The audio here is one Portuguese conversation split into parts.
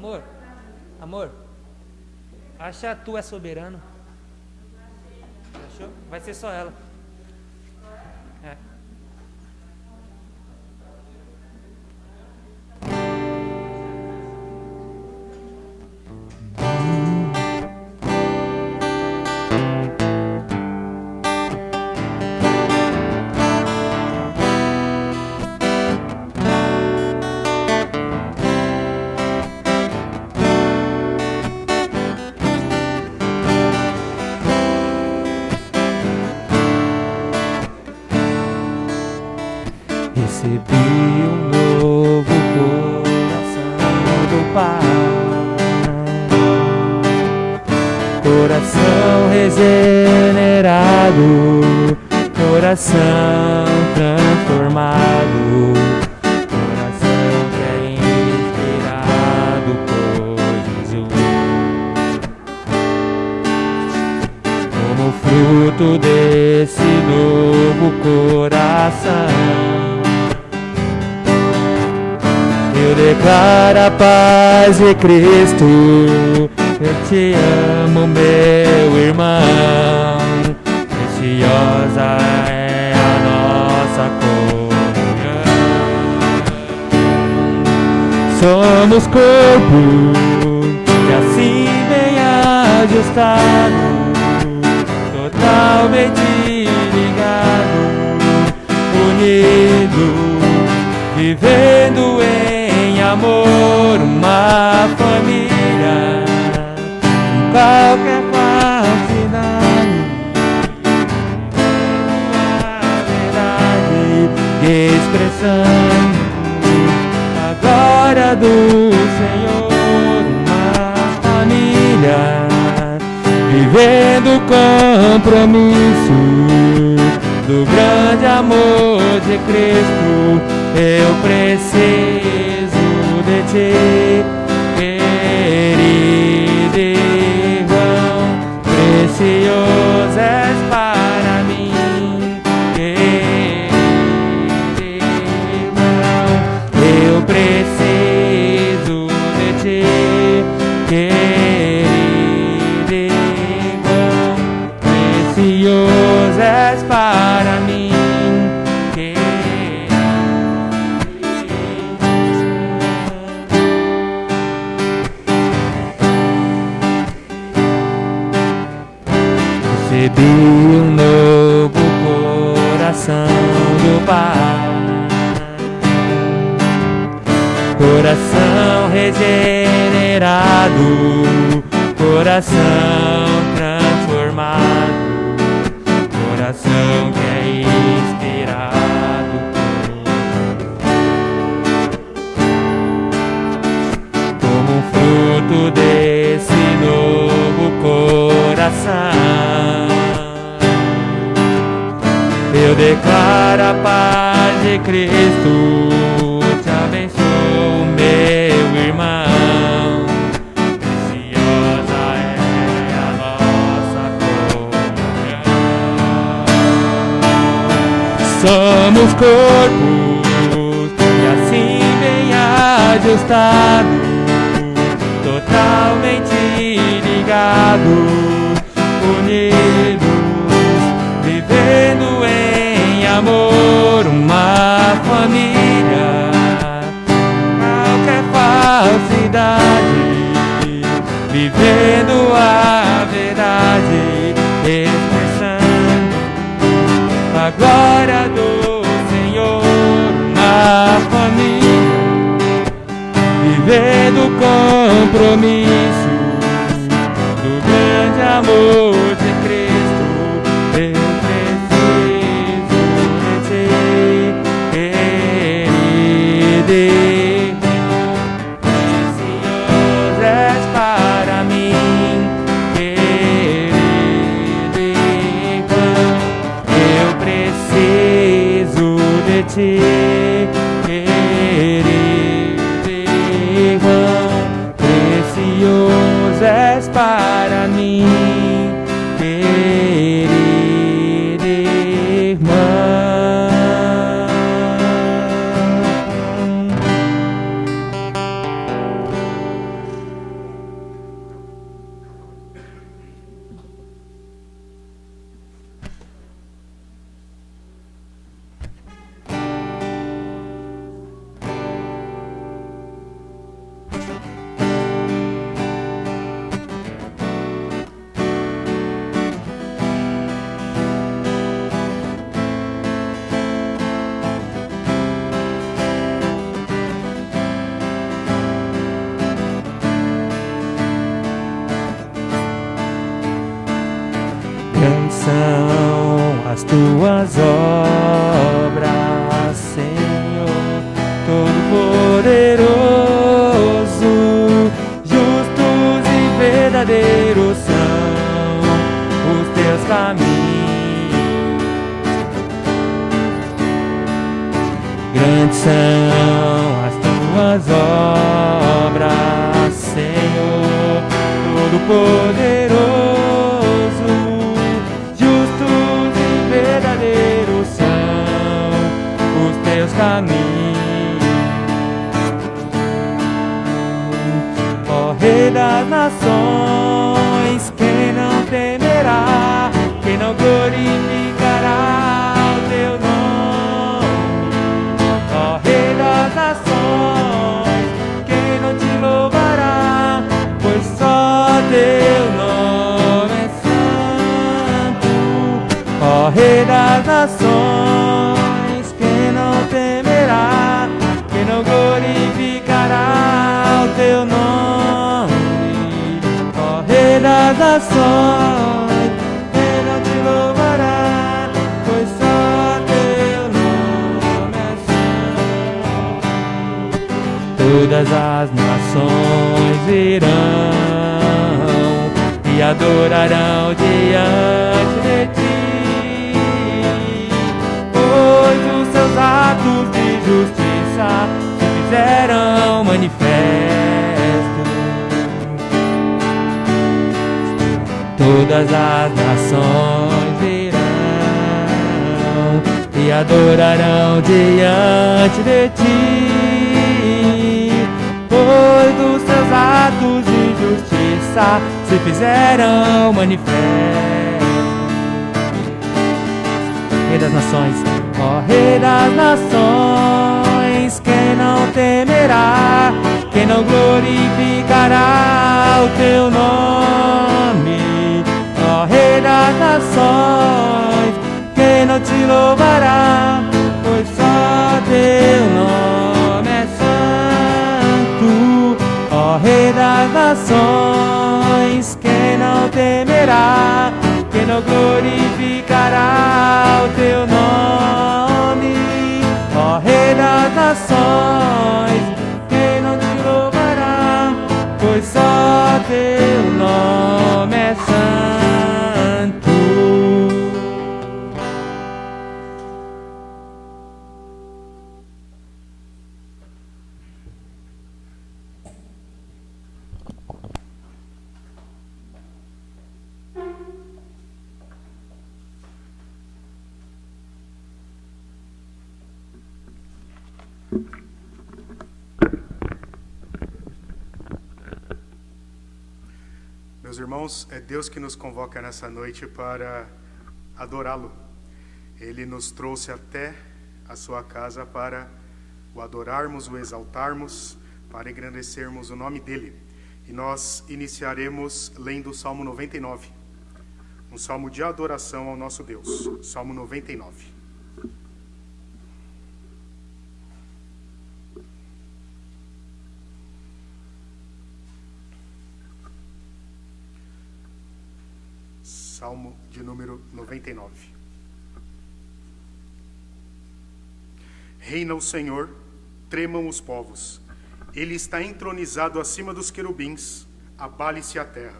Amor, amor, acha tu é soberano? Achou? Vai ser só ela. É. Recebi um novo coração do Pai, coração regenerado, coração transformado, coração que é inspirado por Jesus. Como fruto desse novo coração, eu declaro a paz de Cristo. Eu te amo, meu irmão. Preciosa é a nossa comunhão. Somos corpo e assim bem ajustado, totalmente ligado, unido, vivendo em amor, uma família, em qualquer falsidade, a verdade, expressando a glória do Senhor, uma família, vivendo o compromisso do grande amor de Cristo. Eu preciso de ti, querido irmão, precioso és para mim, querido irmão. Eu preciso de ti, querido irmão, precioso és para mim. Recebi um novo coração do Pai, coração regenerado, coração transformado, coração que é inspirado como um fruto desse novo coração. Eu declaro a paz de Cristo, te abençoo, meu irmão. Preciosa é a nossa comunhão. Somos corpos e assim bem ajustados, totalmente ligados, unidos, vivendo em amor, uma família, qualquer falsidade, vivendo a verdade, expressando a glória do Senhor, uma família, vivendo o compromisso do grande amor de Cristo. Eu precioso és para mim, querido irmão. Eu preciso de ti, querido irmão. Precioso és para mim, querido irmão. Grandes são as tuas obras, Senhor, Todo-Poderoso. Justos e verdadeiros são os teus caminhos. Grandes são as tuas obras, Senhor, Todo-Poderoso. Justos e verdadeiros são os teus caminhos. Ó Rei das nações, quem não temerá, quem não glorificará o teu nome? Ó Rei das nações, quem não te louvará, pois só teu nome é santo. Ó Rei das nações, quem não temerá, quem não glorificará o teu nome? Ó Rei das nações, quem não te louvará, pois só teu nome é santo. Todas as nações virão e adorarão diante de ti, pois os seus atos de justiça se fizeram manifestos. Todas as nações virão e adorarão diante de ti, pois os seus atos de justiça se fizeram manifestos. Rei das nações, ó Rei das nações, quem não temerá, quem não glorificará o teu nome? Ó Rei das nações, quem não te louvará, pois só teu nome é santo. Ó Rei das nações, quem não temerá, quem não glorificará o teu nome? Ó Rei das nações, quem não te louvará, pois só teu nome é santo. Meus irmãos, é Deus que nos convoca nessa noite para adorá-lo. Ele nos trouxe até a sua casa para o adorarmos, o exaltarmos, para engrandecermos o nome dele. E nós iniciaremos lendo o Salmo 99, um salmo de adoração ao nosso Deus. Salmo 99. Salmo de número 99. Reina o Senhor, tremam os povos. Ele está entronizado acima dos querubins, abale-se a terra.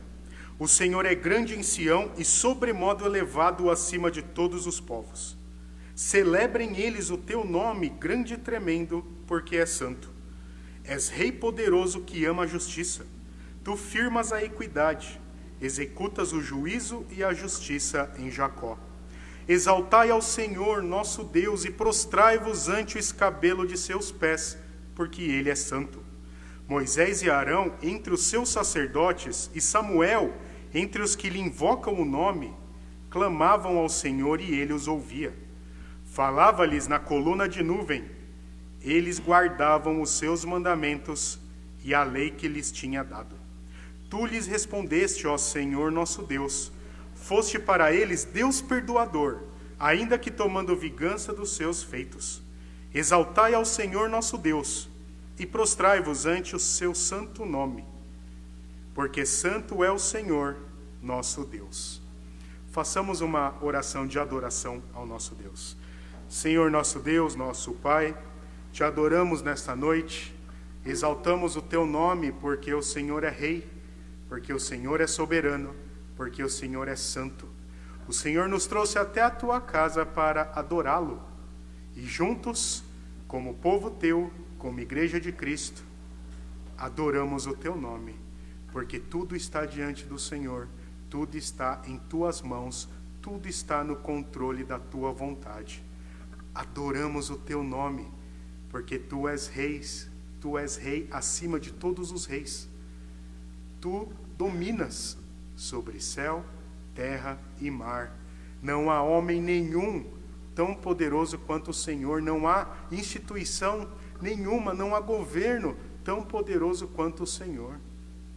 O Senhor é grande em Sião e sobremodo elevado acima de todos os povos. Celebrem eles o teu nome, grande e tremendo, porque é santo. És Rei poderoso que ama a justiça. Tu firmas a equidade. Executas o juízo e a justiça em Jacó. Exaltai ao Senhor, nosso Deus, e prostrai-vos ante o escabelo de seus pés, porque ele é santo. Moisés e Arão entre os seus sacerdotes, e Samuel entre os que lhe invocam o nome, clamavam ao Senhor e ele os ouvia. Falava-lhes na coluna de nuvem, eles guardavam os seus mandamentos e a lei que lhes tinha dado. Tu lhes respondeste, ó Senhor nosso Deus, foste para eles Deus perdoador, ainda que tomando vingança dos seus feitos. Exaltai ao Senhor nosso Deus, e prostrai-vos ante o seu santo nome, porque santo é o Senhor nosso Deus. Façamos uma oração de adoração ao nosso Deus. Senhor nosso Deus, nosso Pai, te adoramos nesta noite, exaltamos o teu nome porque o Senhor é Rei, porque o Senhor é soberano, porque o Senhor é santo. O Senhor nos trouxe até a tua casa para adorá-lo e juntos, como povo teu, como igreja de Cristo, adoramos o teu nome, porque tudo está diante do Senhor, tudo está em tuas mãos, tudo está no controle da tua vontade. Adoramos o teu nome, porque tu és rei acima de todos os reis. Tu dominas sobre céu, terra e mar. Não há homem nenhum tão poderoso quanto o Senhor, não há instituição nenhuma, não há governo tão poderoso quanto o Senhor.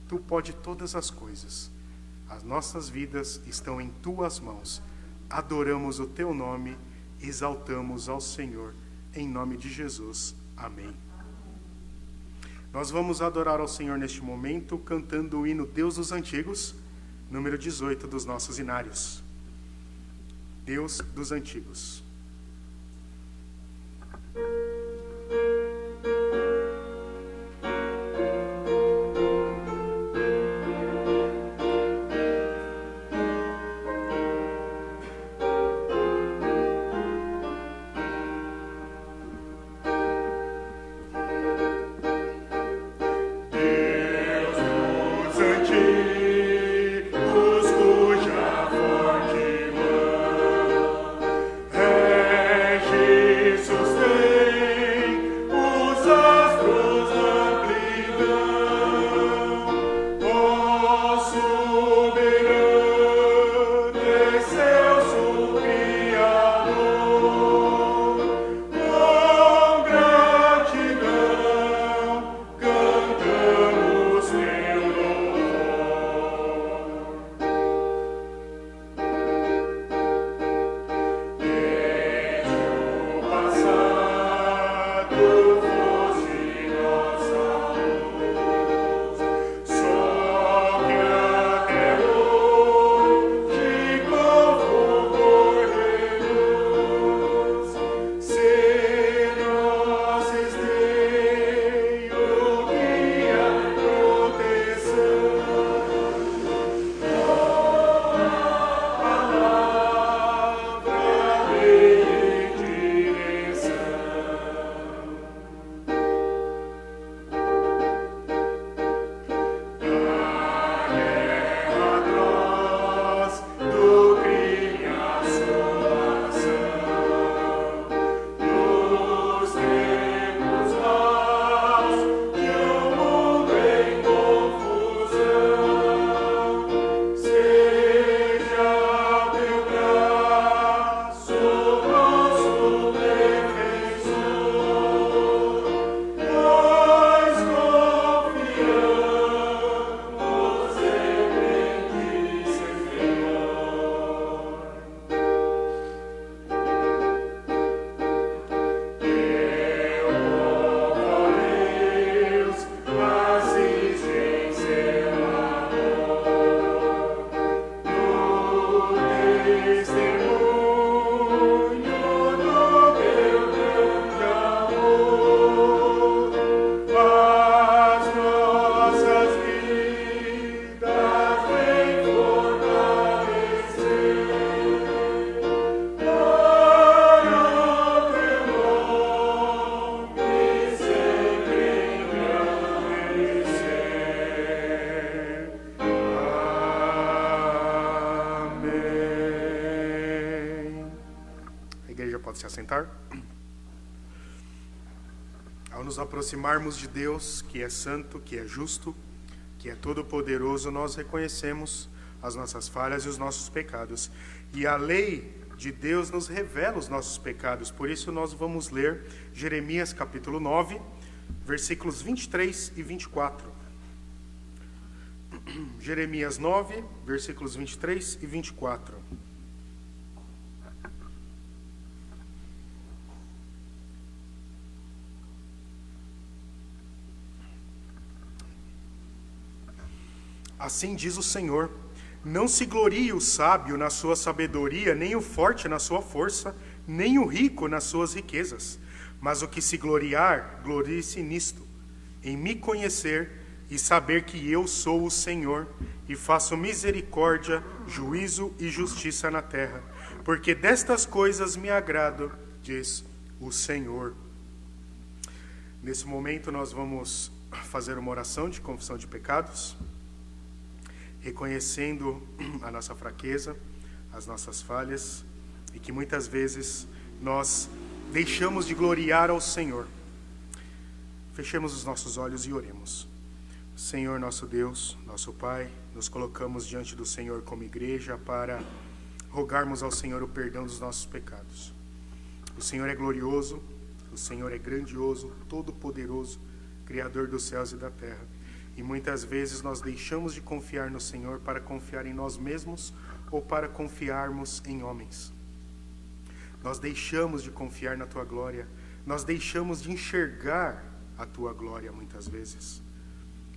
Tu pode todas as coisas. As nossas vidas estão em tuas mãos. Adoramos o teu nome, exaltamos ao Senhor, em nome de Jesus. Amém. Nós vamos adorar ao Senhor neste momento, cantando o hino Deus dos Antigos, número 18 dos nossos hinários. Deus dos Antigos. Pode se assentar. Ao nos aproximarmos de Deus, que é santo, que é justo, que é todo-poderoso, nós reconhecemos as nossas falhas e os nossos pecados. E a lei de Deus nos revela os nossos pecados. Por isso nós vamos ler Jeremias capítulo 9, versículos 23 e 24. Jeremias 9, versículos 23 e 24. Assim diz o Senhor: Não se glorie o sábio na sua sabedoria, nem o forte na sua força, nem o rico nas suas riquezas. Mas o que se gloriar, glorie-se nisto, em me conhecer e saber que eu sou o Senhor, e faço misericórdia, juízo e justiça na terra. Porque destas coisas me agrado, diz o Senhor. Nesse momento nós vamos fazer uma oração de confissão de pecados, reconhecendo a nossa fraqueza, as nossas falhas, e que muitas vezes nós deixamos de gloriar ao Senhor. Fechemos os nossos olhos e oremos. Senhor nosso Deus, nosso Pai, nos colocamos diante do Senhor como igreja para rogarmos ao Senhor o perdão dos nossos pecados. O Senhor é glorioso, o Senhor é grandioso, todo-poderoso, Criador dos céus e da terra. E muitas vezes nós deixamos de confiar no Senhor para confiar em nós mesmos ou para confiarmos em homens. Nós deixamos de confiar na Tua glória, nós deixamos de enxergar a Tua glória muitas vezes.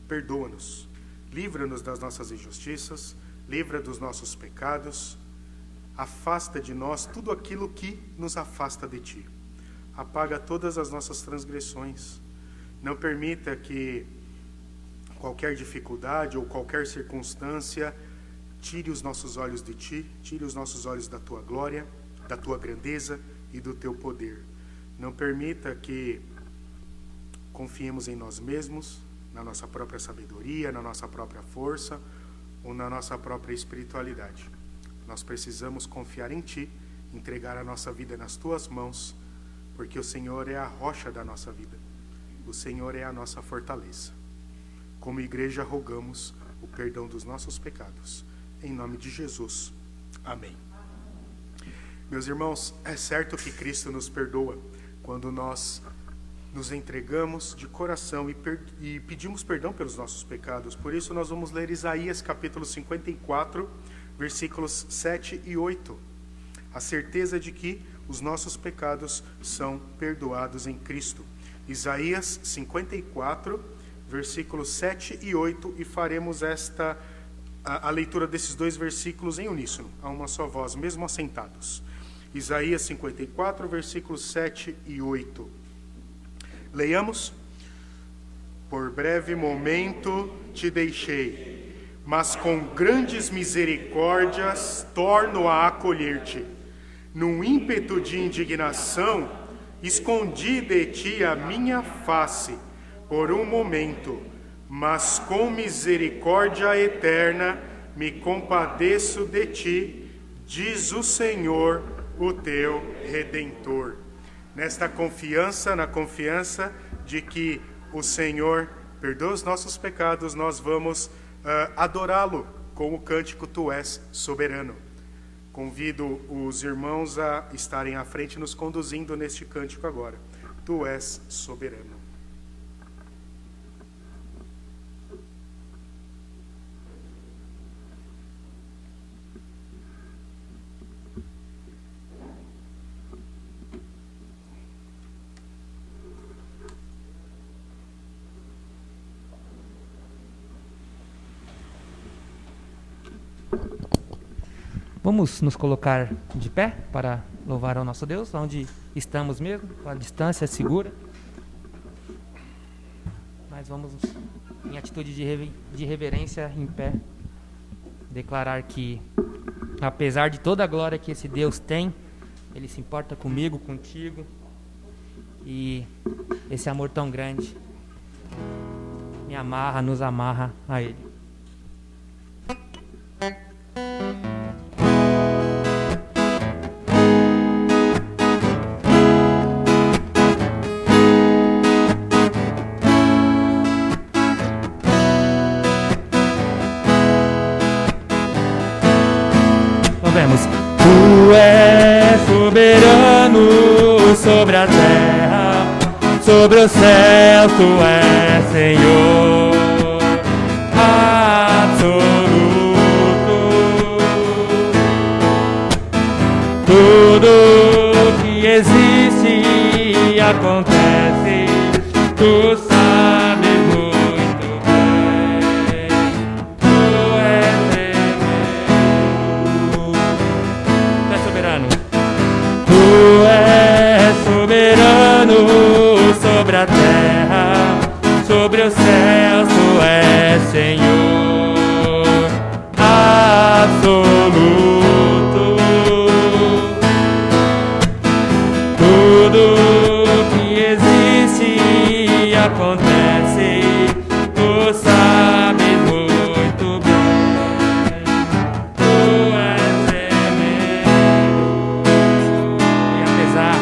Perdoa-nos, livra-nos das nossas injustiças, livra dos nossos pecados, afasta de nós tudo aquilo que nos afasta de Ti. Apaga todas as nossas transgressões. Não permita que qualquer dificuldade ou qualquer circunstância tire os nossos olhos de Ti, tire os nossos olhos da Tua glória, da Tua grandeza e do Teu poder. Não permita que confiemos em nós mesmos, na nossa própria sabedoria, na nossa própria força ou na nossa própria espiritualidade. Nós precisamos confiar em Ti, entregar a nossa vida nas Tuas mãos, porque o Senhor é a rocha da nossa vida. O Senhor é a nossa fortaleza. Como igreja, rogamos o perdão dos nossos pecados. Em nome de Jesus. Amém. Meus irmãos, é certo que Cristo nos perdoa quando nós nos entregamos de coração e pedimos perdão pelos nossos pecados. Por isso nós vamos ler Isaías capítulo 54, versículos 7 e 8. A certeza de que os nossos pecados são perdoados em Cristo. Isaías 54, versículos 7 e 8, e faremos a leitura desses dois versículos em uníssono, a uma só voz, mesmo assentados. Isaías 54, versículos 7 e 8. Leiamos. Por breve momento te deixei, mas com grandes misericórdias torno a acolher-te. Num ímpeto de indignação, escondi de ti a minha face por um momento, mas com misericórdia eterna me compadeço de ti, diz o Senhor, o teu Redentor. Nesta confiança, na confiança de que o Senhor perdoa os nossos pecados, nós vamos adorá-lo com o cântico Tu és soberano. Convido os irmãos a estarem à frente nos conduzindo neste cântico agora. Tu és soberano. Vamos nos colocar de pé para louvar ao nosso Deus, onde estamos mesmo, com a distância segura. Mas vamos, em atitude de reverência, em pé, declarar que, apesar de toda a glória que esse Deus tem, Ele se importa comigo, contigo, e esse amor tão grande me amarra, nos amarra a Ele. Tu és soberano sobre a terra, sobre o céu, Tu és Senhor absoluto. Tudo que existe e acontece, Tu sabes muito bem. Tu és eterno. soberano sobre a terra, sobre os céus, tu és Senhor absoluto. Tudo que existe e acontece, tu sabes muito bem. Tu és tremendo. E apesar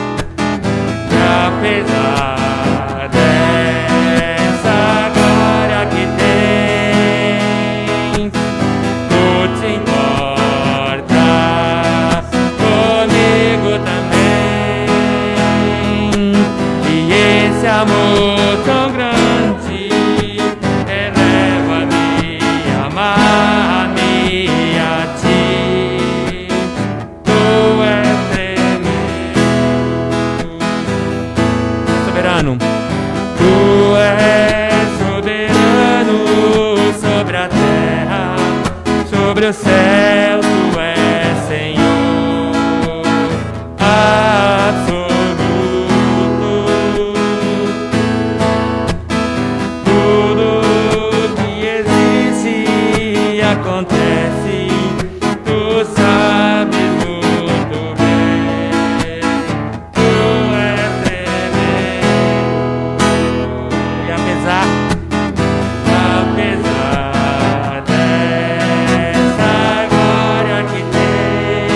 dessa glória que tens, tu te importas comigo também. E esse amor tão grande eleva-me, amar-me a ti. Tu és tremendo, soberano. Tu és soberano sobre a terra, sobre os céus, tu és Senhor absoluto. Tudo que existe e acontece, tu sabes muito bem. Tu és tremendo. E apesar dessa glória que tem,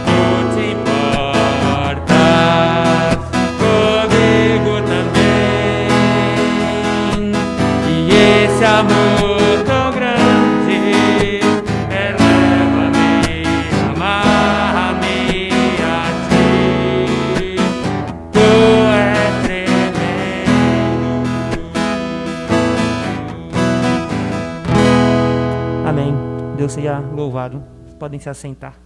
tu te importas comigo também. E esse amor tão grande eleva-me, amar-me a ti. Tu és tremendo. Amém. Deus seja louvado. Vocês podem se assentar.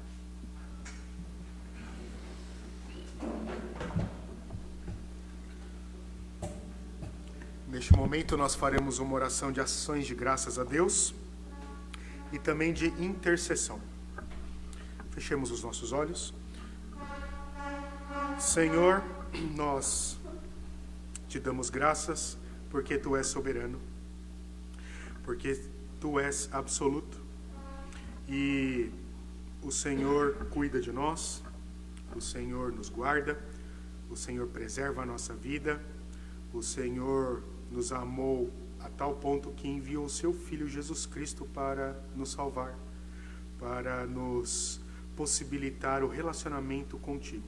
Neste momento nós faremos uma oração de ações de graças a Deus e também de intercessão. Fechemos os nossos olhos. Senhor, nós te damos graças porque tu és soberano, porque tu és absoluto e o Senhor cuida de nós, o Senhor nos guarda, o Senhor preserva a nossa vida, o Senhor nos amou a tal ponto que enviou o seu Filho Jesus Cristo para nos salvar, para nos possibilitar o relacionamento contigo.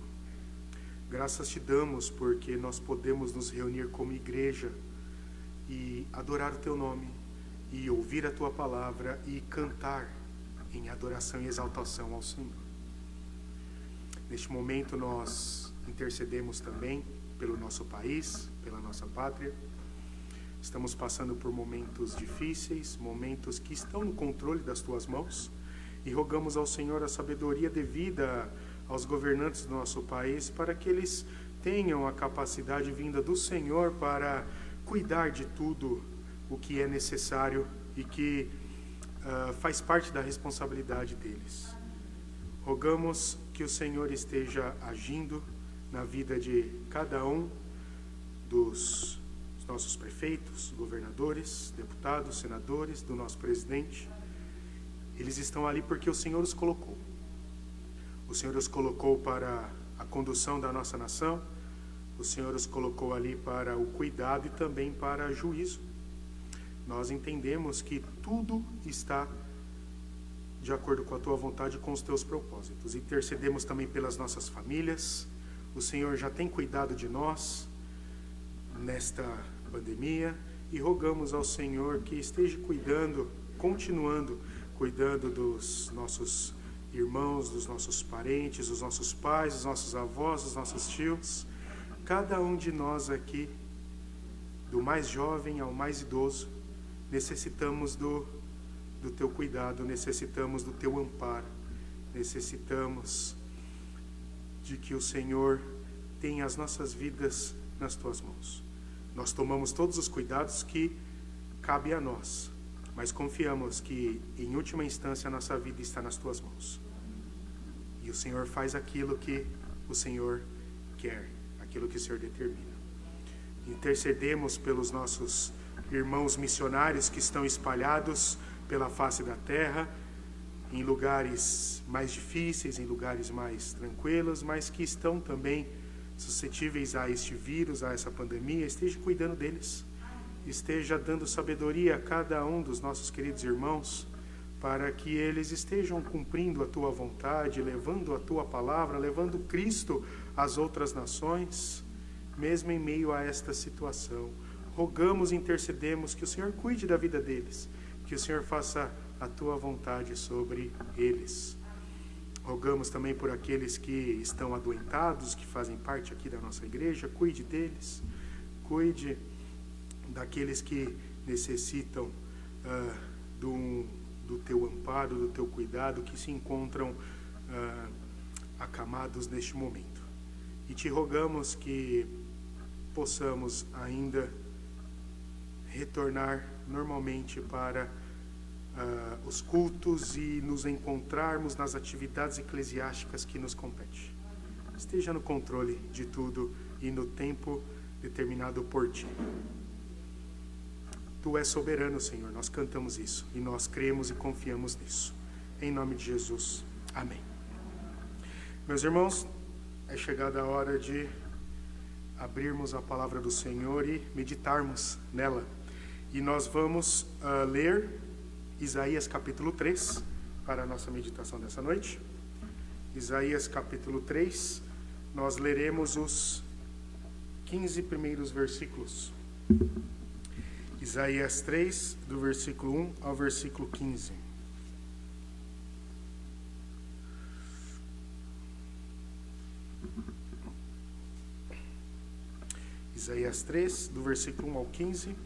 Graças te damos porque nós podemos nos reunir como igreja e adorar o teu nome, e ouvir a tua palavra e cantar em adoração e exaltação ao Senhor. Neste momento nós intercedemos também pelo nosso país, pela nossa pátria. Estamos passando por momentos difíceis, momentos que estão no controle das tuas mãos, e rogamos ao Senhor a sabedoria devida aos governantes do nosso país, para que eles tenham a capacidade vinda do Senhor para cuidar de tudo o que é necessário e que faz parte da responsabilidade deles. Rogamos que o Senhor esteja agindo na vida de cada um dos nossos prefeitos, governadores, deputados, senadores, do nosso presidente. Eles estão ali porque o Senhor os colocou. O Senhor os colocou para a condução da nossa nação. O Senhor os colocou ali para o cuidado e também para juízo. Nós entendemos que tudo está de acordo com a tua vontade e com os teus propósitos. Intercedemos também pelas nossas famílias. O Senhor já tem cuidado de nós nesta pandemia e rogamos ao Senhor que esteja cuidando, continuando cuidando dos nossos irmãos, dos nossos parentes, dos nossos pais, dos nossos avós, dos nossos tios. Cada um de nós aqui, do mais jovem ao mais idoso, necessitamos do teu cuidado, necessitamos do teu amparo, necessitamos de que o Senhor tenha as nossas vidas nas tuas mãos. Nós tomamos todos os cuidados que cabe a nós, mas confiamos que, em última instância, a nossa vida está nas tuas mãos. E o Senhor faz aquilo que o Senhor quer, aquilo que o Senhor determina. Intercedemos pelos nossos irmãos missionários que estão espalhados pela face da terra, em lugares mais difíceis, em lugares mais tranquilos, mas que estão também suscetíveis a este vírus, a essa pandemia. Esteja cuidando deles, esteja dando sabedoria a cada um dos nossos queridos irmãos, para que eles estejam cumprindo a tua vontade, levando a tua palavra, levando Cristo às outras nações, mesmo em meio a esta situação. Rogamos e intercedemos que o Senhor cuide da vida deles, que o Senhor faça a tua vontade sobre eles. Rogamos também por aqueles que estão adoentados, que fazem parte aqui da nossa igreja, cuide deles, cuide daqueles que necessitam do teu amparo, do teu cuidado, que se encontram acamados neste momento. E te rogamos que possamos ainda retornar normalmente para os cultos e nos encontrarmos nas atividades eclesiásticas que nos competem. Esteja no controle de tudo e no tempo determinado por ti. Tu és soberano, Senhor, nós cantamos isso e nós cremos e confiamos nisso. Em nome de Jesus, amém. Meus irmãos, é chegada a hora de abrirmos a palavra do Senhor e meditarmos nela. E nós vamos ler Isaías capítulo 3 para a nossa meditação dessa noite. Isaías capítulo 3, nós leremos os 15 primeiros versículos. Isaías 3, do versículo 1 ao versículo 15. Isaías 3, do versículo 1 ao 15.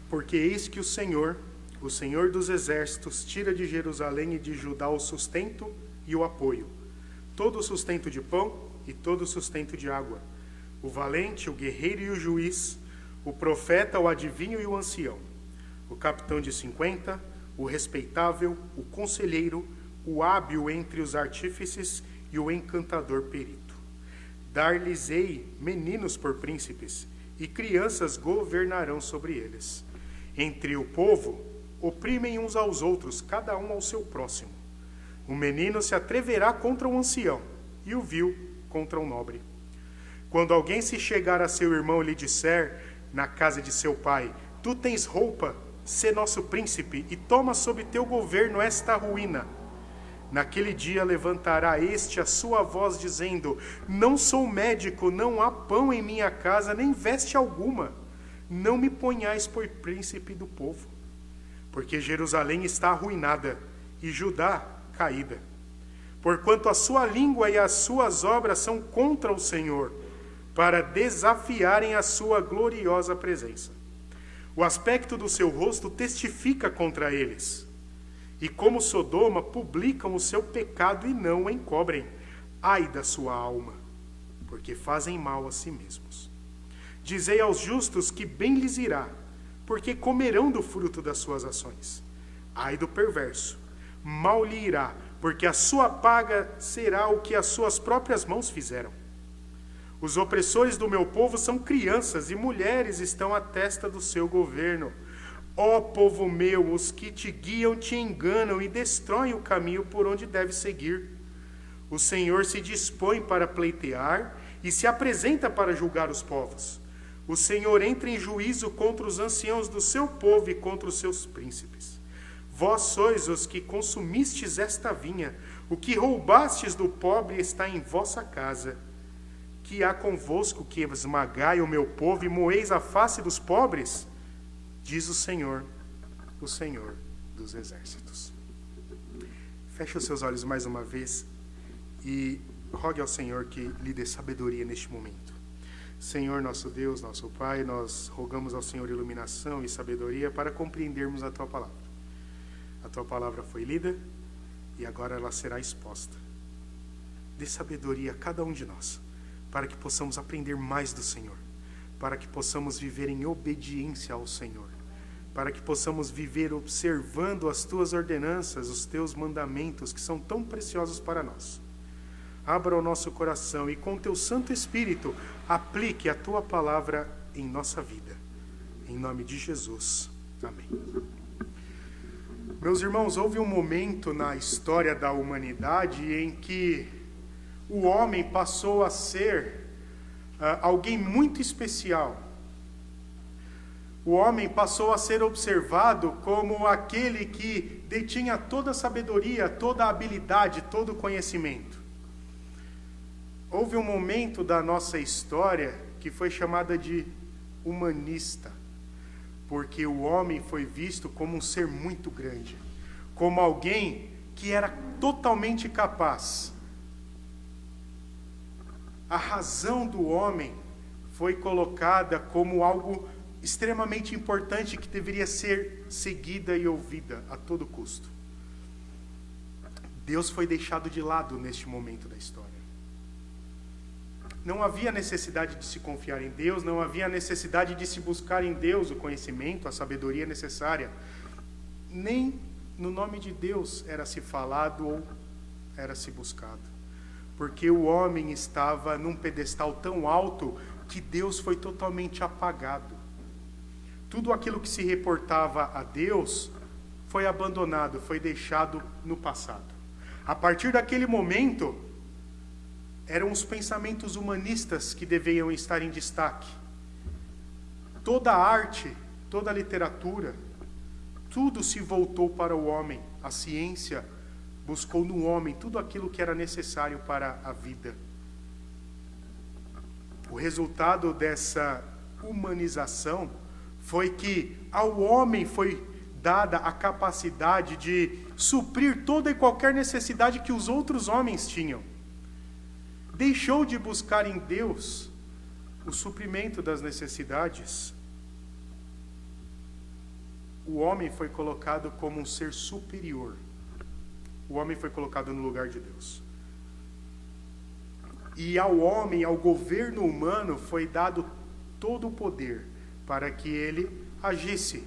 Porque eis que o Senhor dos exércitos, tira de Jerusalém e de Judá o sustento e o apoio, todo o sustento de pão e todo o sustento de água, o valente, o guerreiro e o juiz, o profeta, o adivinho e o ancião, o capitão de 50, o respeitável, o conselheiro, o hábil entre os artífices e o encantador perito. Dar-lhes-ei meninos por príncipes, e crianças governarão sobre eles. Entre o povo, oprimem uns aos outros, cada um ao seu próximo. O menino se atreverá contra um ancião, e o vil contra um nobre. Quando alguém se chegar a seu irmão e lhe disser, na casa de seu pai, tu tens roupa, sê nosso príncipe, e toma sob teu governo esta ruína. Naquele dia levantará este a sua voz, dizendo, não sou médico, não há pão em minha casa, nem veste alguma. Não me ponhais por príncipe do povo. Porque Jerusalém está arruinada, e Judá caída. Porquanto a sua língua e as suas obras são contra o Senhor, para desafiarem a sua gloriosa presença. O aspecto do seu rosto testifica contra eles. E como Sodoma, publicam o seu pecado e não o encobrem. Ai da sua alma, porque fazem mal a si mesmos. Dizei aos justos que bem lhes irá, porque comerão do fruto das suas ações. Ai do perverso, mal lhe irá, porque a sua paga será o que as suas próprias mãos fizeram. Os opressores do meu povo são crianças, e mulheres estão à testa do seu governo. Ó povo meu, os que te guiam te enganam e destroem o caminho por onde deve seguir. O Senhor se dispõe para pleitear e se apresenta para julgar os povos. O Senhor entra em juízo contra os anciãos do seu povo e contra os seus príncipes. Vós sois os que consumistes esta vinha, o que roubastes do pobre está em vossa casa. Que há convosco que esmagai o meu povo e moeis a face dos pobres? Diz o Senhor dos exércitos. Feche os seus olhos mais uma vez e rogue ao Senhor que lhe dê sabedoria neste momento. Senhor, nosso Deus, nosso Pai, nós rogamos ao Senhor iluminação e sabedoria para compreendermos a Tua palavra. A Tua palavra foi lida e agora ela será exposta. Dê sabedoria a cada um de nós, para que possamos aprender mais do Senhor, para que possamos viver em obediência ao Senhor, para que possamos viver observando as tuas ordenanças, os teus mandamentos, que são tão preciosos para nós. Abra o nosso coração e com teu Santo Espírito aplique a tua palavra em nossa vida. Em nome de Jesus. Amém. Meus irmãos, houve um momento na história da humanidade em que o homem passou a ser alguém muito especial. O homem passou a ser observado como aquele que detinha toda a sabedoria, toda a habilidade, todo o conhecimento. Houve um momento da nossa história que foi chamada de humanista, porque o homem foi visto como um ser muito grande, como alguém que era totalmente capaz. A razão do homem foi colocada como algo extremamente importante que deveria ser seguida e ouvida a todo custo. Deus foi deixado de lado neste momento da história. Não havia necessidade de se confiar em Deus, não havia necessidade de se buscar em Deus o conhecimento, a sabedoria necessária. Nem no nome de Deus era se falado ou era se buscado. Porque o homem estava num pedestal tão alto que Deus foi totalmente apagado. Tudo aquilo que se reportava a Deus foi abandonado, foi deixado no passado. A partir daquele momento, eram os pensamentos humanistas que deveriam estar em destaque. Toda a arte, toda a literatura, tudo se voltou para o homem. A ciência buscou no homem tudo aquilo que era necessário para a vida. O resultado dessa humanização foi que ao homem foi dada a capacidade de suprir toda e qualquer necessidade que os outros homens tinham. Deixou de buscar em Deus o suprimento das necessidades. O homem foi colocado como um ser superior. O homem foi colocado no lugar de Deus. E ao homem, ao governo humano, foi dado todo o poder para que ele agisse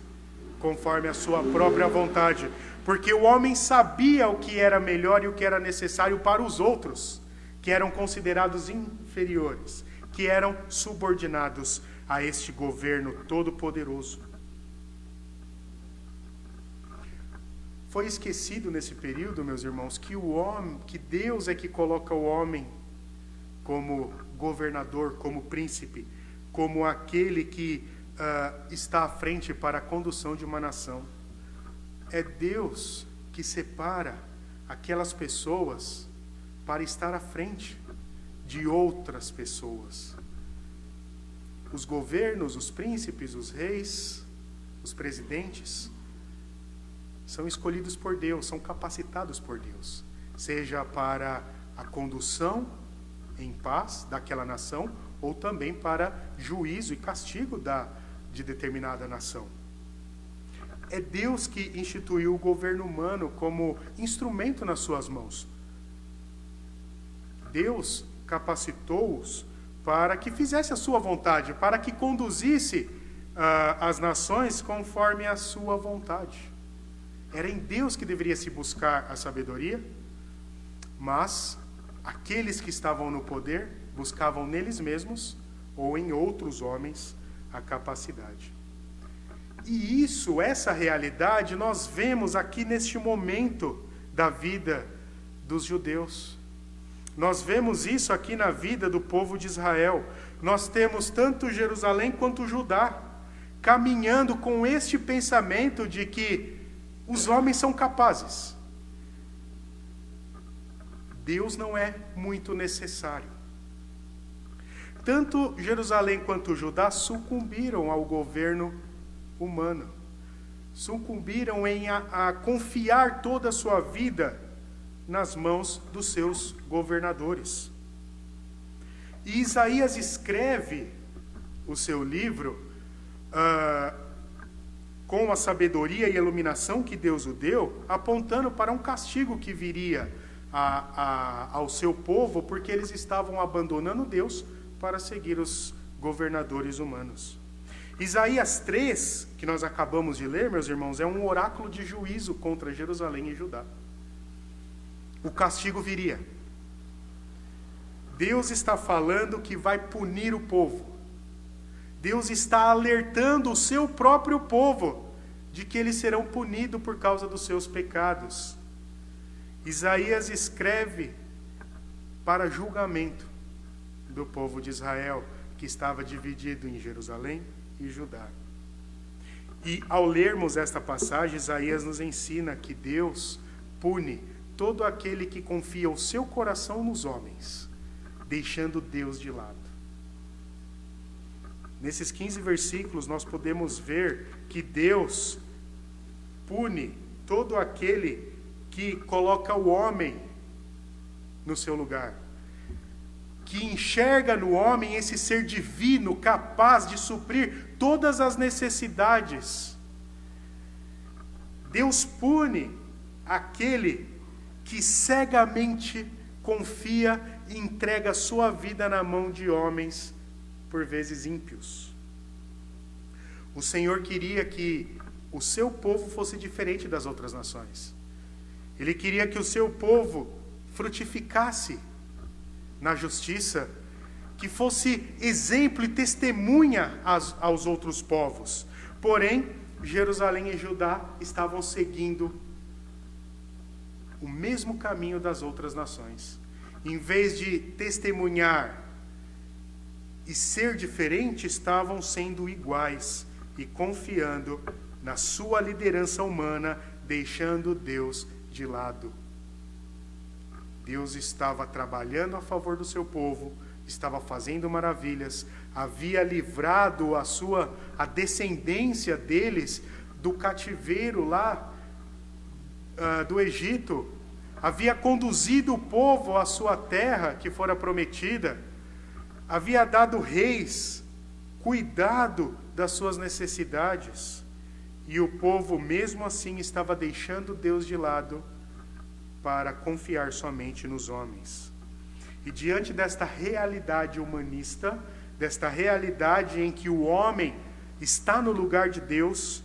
conforme a sua própria vontade. Porque o homem sabia o que era melhor e o que era necessário para os outros, que eram considerados inferiores, que eram subordinados a este governo todo-poderoso. Foi esquecido nesse período, meus irmãos, que Deus é que coloca o homem como governador, como príncipe, como aquele que está à frente para a condução de uma nação. É Deus que separa aquelas pessoas para estar à frente de outras pessoas. Os governos, os príncipes, os reis, os presidentes são escolhidos por Deus, são capacitados por Deus, seja para a condução em paz daquela nação, ou também para juízo e castigo de determinada nação. É Deus que instituiu o governo humano como instrumento nas suas mãos. Deus capacitou-os para que fizesse a sua vontade, para que conduzisse as nações conforme a sua vontade. Era em Deus que deveria se buscar a sabedoria, mas aqueles que estavam no poder buscavam neles mesmos ou em outros homens a capacidade. E essa realidade, nós vemos aqui neste momento da vida dos judeus. Nós vemos isso aqui na vida do povo de Israel. Nós temos tanto Jerusalém quanto Judá caminhando com este pensamento de que os homens são capazes. Deus não é muito necessário. Tanto Jerusalém quanto Judá sucumbiram ao governo humano. Sucumbiram a confiar toda a sua vida nas mãos dos seus governadores. E Isaías escreve o seu livro com a sabedoria e a iluminação que Deus o deu, apontando para um castigo que viria ao seu povo, porque eles estavam abandonando Deus para seguir os governadores humanos. Isaías 3, que nós acabamos de ler, meus irmãos, é um oráculo de juízo contra Jerusalém e Judá. O castigo viria. Deus está falando que vai punir o povo. Deus está alertando o seu próprio povo de que eles serão punidos por causa dos seus pecados. Isaías escreve para julgamento do povo de Israel, que estava dividido em Jerusalém e Judá. E ao lermos esta passagem, Isaías nos ensina que Deus pune todo aquele que confia o seu coração nos homens, deixando Deus de lado. Nesses 15 versículos nós podemos ver que Deus pune todo aquele que coloca o homem no seu lugar, que enxerga no homem esse ser divino capaz de suprir todas as necessidades. Deus pune aquele que cegamente confia e entrega sua vida na mão de homens, por vezes ímpios. O Senhor queria que o seu povo fosse diferente das outras nações. Ele queria que o seu povo frutificasse na justiça, que fosse exemplo e testemunha aos outros povos. Porém, Jerusalém e Judá estavam seguindo o mesmo caminho das outras nações. Em vez de testemunhar e ser diferente, estavam sendo iguais e confiando na sua liderança humana, deixando Deus de lado. Deus estava trabalhando a favor do seu povo, estava fazendo maravilhas, havia livrado a descendência deles do cativeiro lá do Egito, havia conduzido o povo à sua terra que fora prometida, havia dado reis, cuidado das suas necessidades, e o povo mesmo assim estava deixando Deus de lado para confiar somente nos homens. E diante desta realidade humanista, desta realidade em que o homem está no lugar de Deus,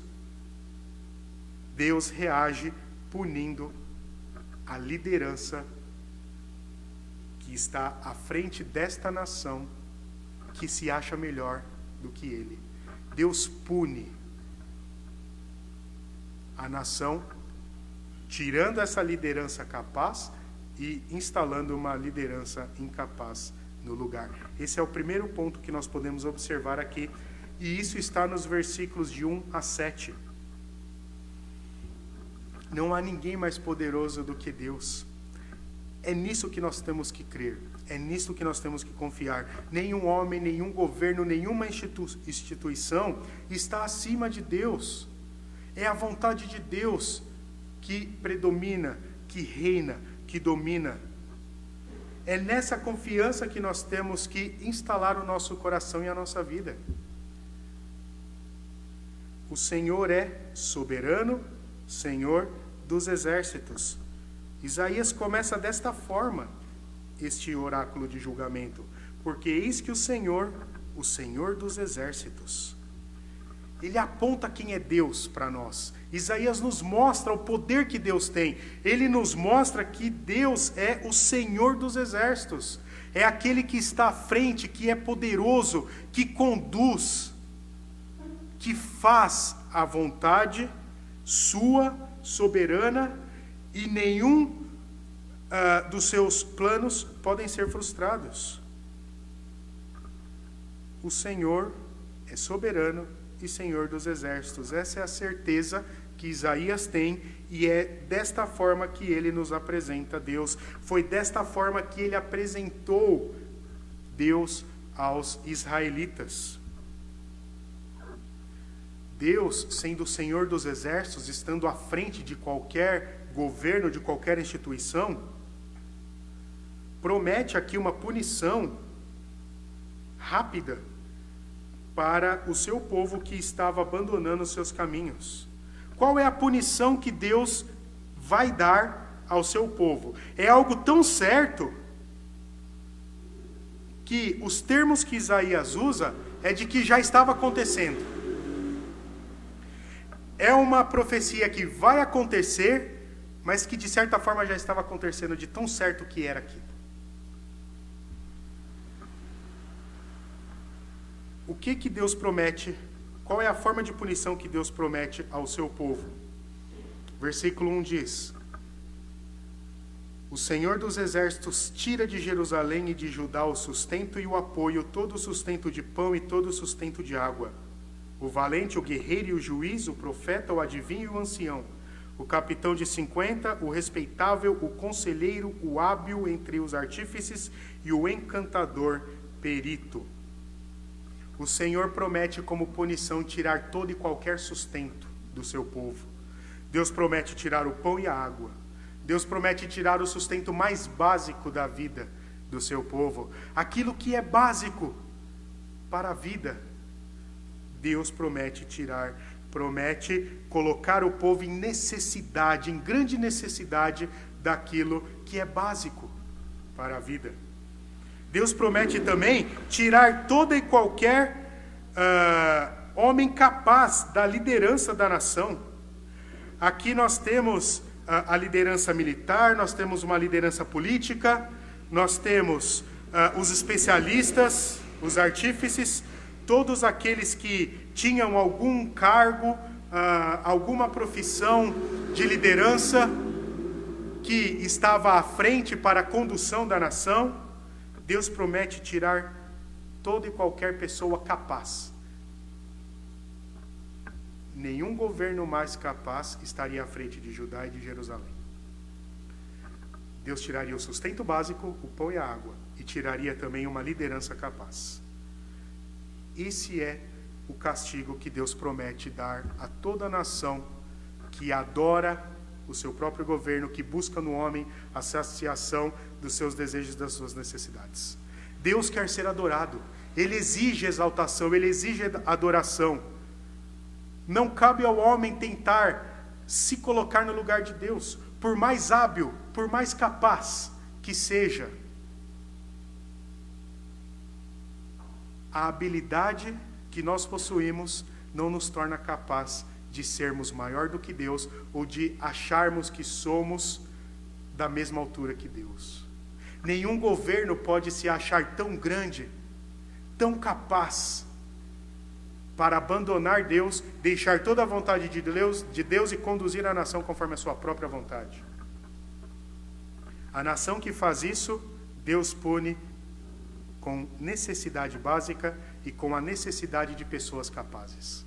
Deus reage punindo a liderança que está à frente desta nação, que se acha melhor do que ele. Deus pune a nação, tirando essa liderança capaz e instalando uma liderança incapaz no lugar. Esse é o primeiro ponto que nós podemos observar aqui, e isso está nos versículos de 1 a 7. Não há ninguém mais poderoso do que Deus. É nisso que nós temos que crer, é nisso que nós temos que confiar. Nenhum homem, nenhum governo, nenhuma instituição está acima de Deus. É a vontade de Deus que predomina, que reina, que domina. É nessa confiança que nós temos que instalar o nosso coração e a nossa vida. O Senhor é soberano, Senhor dos exércitos. Isaías começa desta forma este oráculo de julgamento, porque eis que o Senhor dos exércitos, ele aponta quem é Deus para nós. Isaías nos mostra o poder que Deus tem. Ele nos mostra que Deus é o Senhor dos exércitos. É aquele que está à frente, que é poderoso, que conduz, que faz a vontade sua, soberana, e nenhum dos seus planos podem ser frustrados. O Senhor é soberano e Senhor dos exércitos. Essa é a certeza que Isaías tem, e é desta forma que ele nos apresenta Deus. Foi desta forma que ele apresentou Deus aos israelitas. Deus, sendo o Senhor dos exércitos, estando à frente de qualquer governo, de qualquer instituição, promete aqui uma punição rápida para o seu povo que estava abandonando os seus caminhos. Qual é a punição que Deus vai dar ao seu povo? É algo tão certo que os termos que Isaías usa é de que já estava acontecendo. é uma profecia que vai acontecer, mas que de certa forma já estava acontecendo de tão certo que era aquilo. O que Deus promete? Qual é a forma de punição que Deus promete ao seu povo? Versículo 1 diz: o Senhor dos exércitos tira de Jerusalém e de Judá o sustento e o apoio, todo o sustento de pão e todo o sustento de água. O valente, o guerreiro e o juiz, o profeta, o adivinho e o ancião, o capitão de 50, o respeitável, o conselheiro, o hábil entre os artífices e o encantador perito. O Senhor promete como punição tirar todo e qualquer sustento do seu povo. Deus promete tirar o pão e a água. Deus promete tirar o sustento mais básico da vida do seu povo. Aquilo que é básico para a vida, Deus promete tirar, promete colocar o povo em necessidade, em grande necessidade daquilo que é básico para a vida. Deus promete também tirar toda e qualquer homem capaz da liderança da nação. Aqui nós temos a liderança militar, nós temos uma liderança política, nós temos os especialistas, os artífices, todos aqueles que tinham algum cargo, alguma profissão de liderança, que estava à frente para a condução da nação. Deus promete tirar toda e qualquer pessoa capaz. Nenhum governo mais capaz estaria à frente de Judá e de Jerusalém. Deus tiraria o sustento básico, o pão e a água, e tiraria também uma liderança capaz. Esse é o castigo que Deus promete dar a toda a nação que adora o seu próprio governo, que busca no homem a saciação dos seus desejos e das suas necessidades. Deus quer ser adorado. Ele exige exaltação, ele exige adoração. Não cabe ao homem tentar se colocar no lugar de Deus, por mais hábil, por mais capaz que seja. A habilidade que nós possuímos não nos torna capaz de sermos maior do que Deus ou de acharmos que somos da mesma altura que Deus. Nenhum governo pode se achar tão grande, tão capaz, para abandonar Deus, deixar toda a vontade de Deus e conduzir a nação conforme a sua própria vontade. A nação que faz isso, Deus pune com necessidade básica e com a necessidade de pessoas capazes.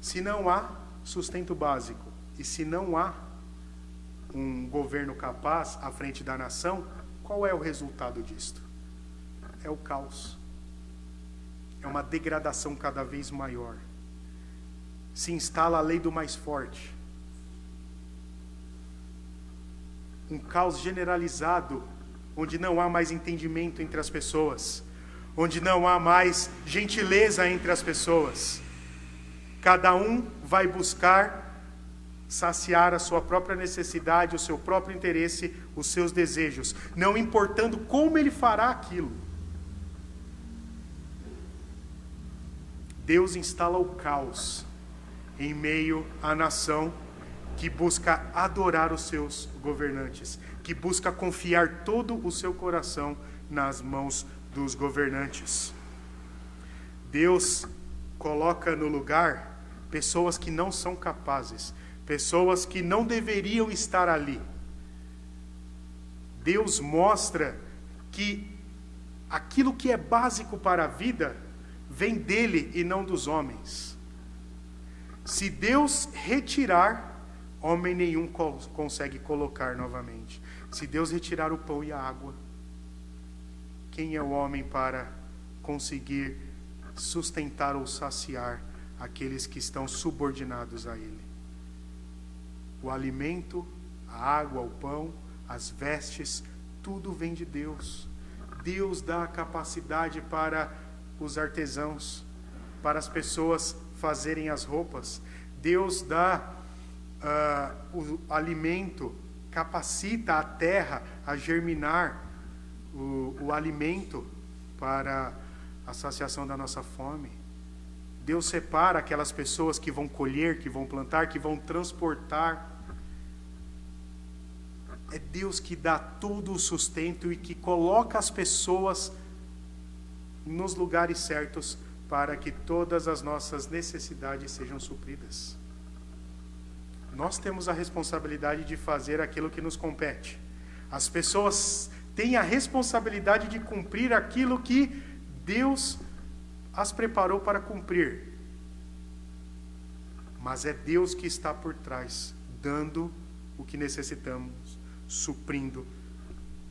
Se não há sustento básico e se não há um governo capaz à frente da nação, qual é o resultado disto? É o caos. É uma degradação cada vez maior. Se instala a lei do mais forte. Um caos generalizado, onde não há mais entendimento entre as pessoas, onde não há mais gentileza entre as pessoas. Cada um vai buscar saciar a sua própria necessidade, o seu próprio interesse, os seus desejos, não importando como ele fará aquilo. Deus instala o caos em meio à nação que busca adorar os seus governantes, que busca confiar todo o seu coração nas mãos dos governantes. Deus coloca no lugar pessoas que não são capazes, pessoas que não deveriam estar ali. Deus mostra que aquilo que é básico para a vida vem dele e não dos homens. Se Deus retirar, homem nenhum consegue colocar novamente. Se Deus retirar o pão e a água, quem é o homem para conseguir sustentar ou saciar aqueles que estão subordinados a ele? O alimento, a água, o pão, as vestes, tudo vem de Deus. Deus dá a capacidade para os artesãos, para as pessoas fazerem as roupas. Deus dá o alimento, capacita a terra a germinar o alimento para a saciação da nossa fome. Deus separa aquelas pessoas que vão colher, que vão plantar, que vão transportar. É Deus que dá todo o sustento e que coloca as pessoas nos lugares certos para que todas as nossas necessidades sejam supridas. Nós temos a responsabilidade de fazer aquilo que nos compete. As pessoas têm a responsabilidade de cumprir aquilo que Deus as preparou para cumprir. Mas é Deus que está por trás, dando o que necessitamos, suprindo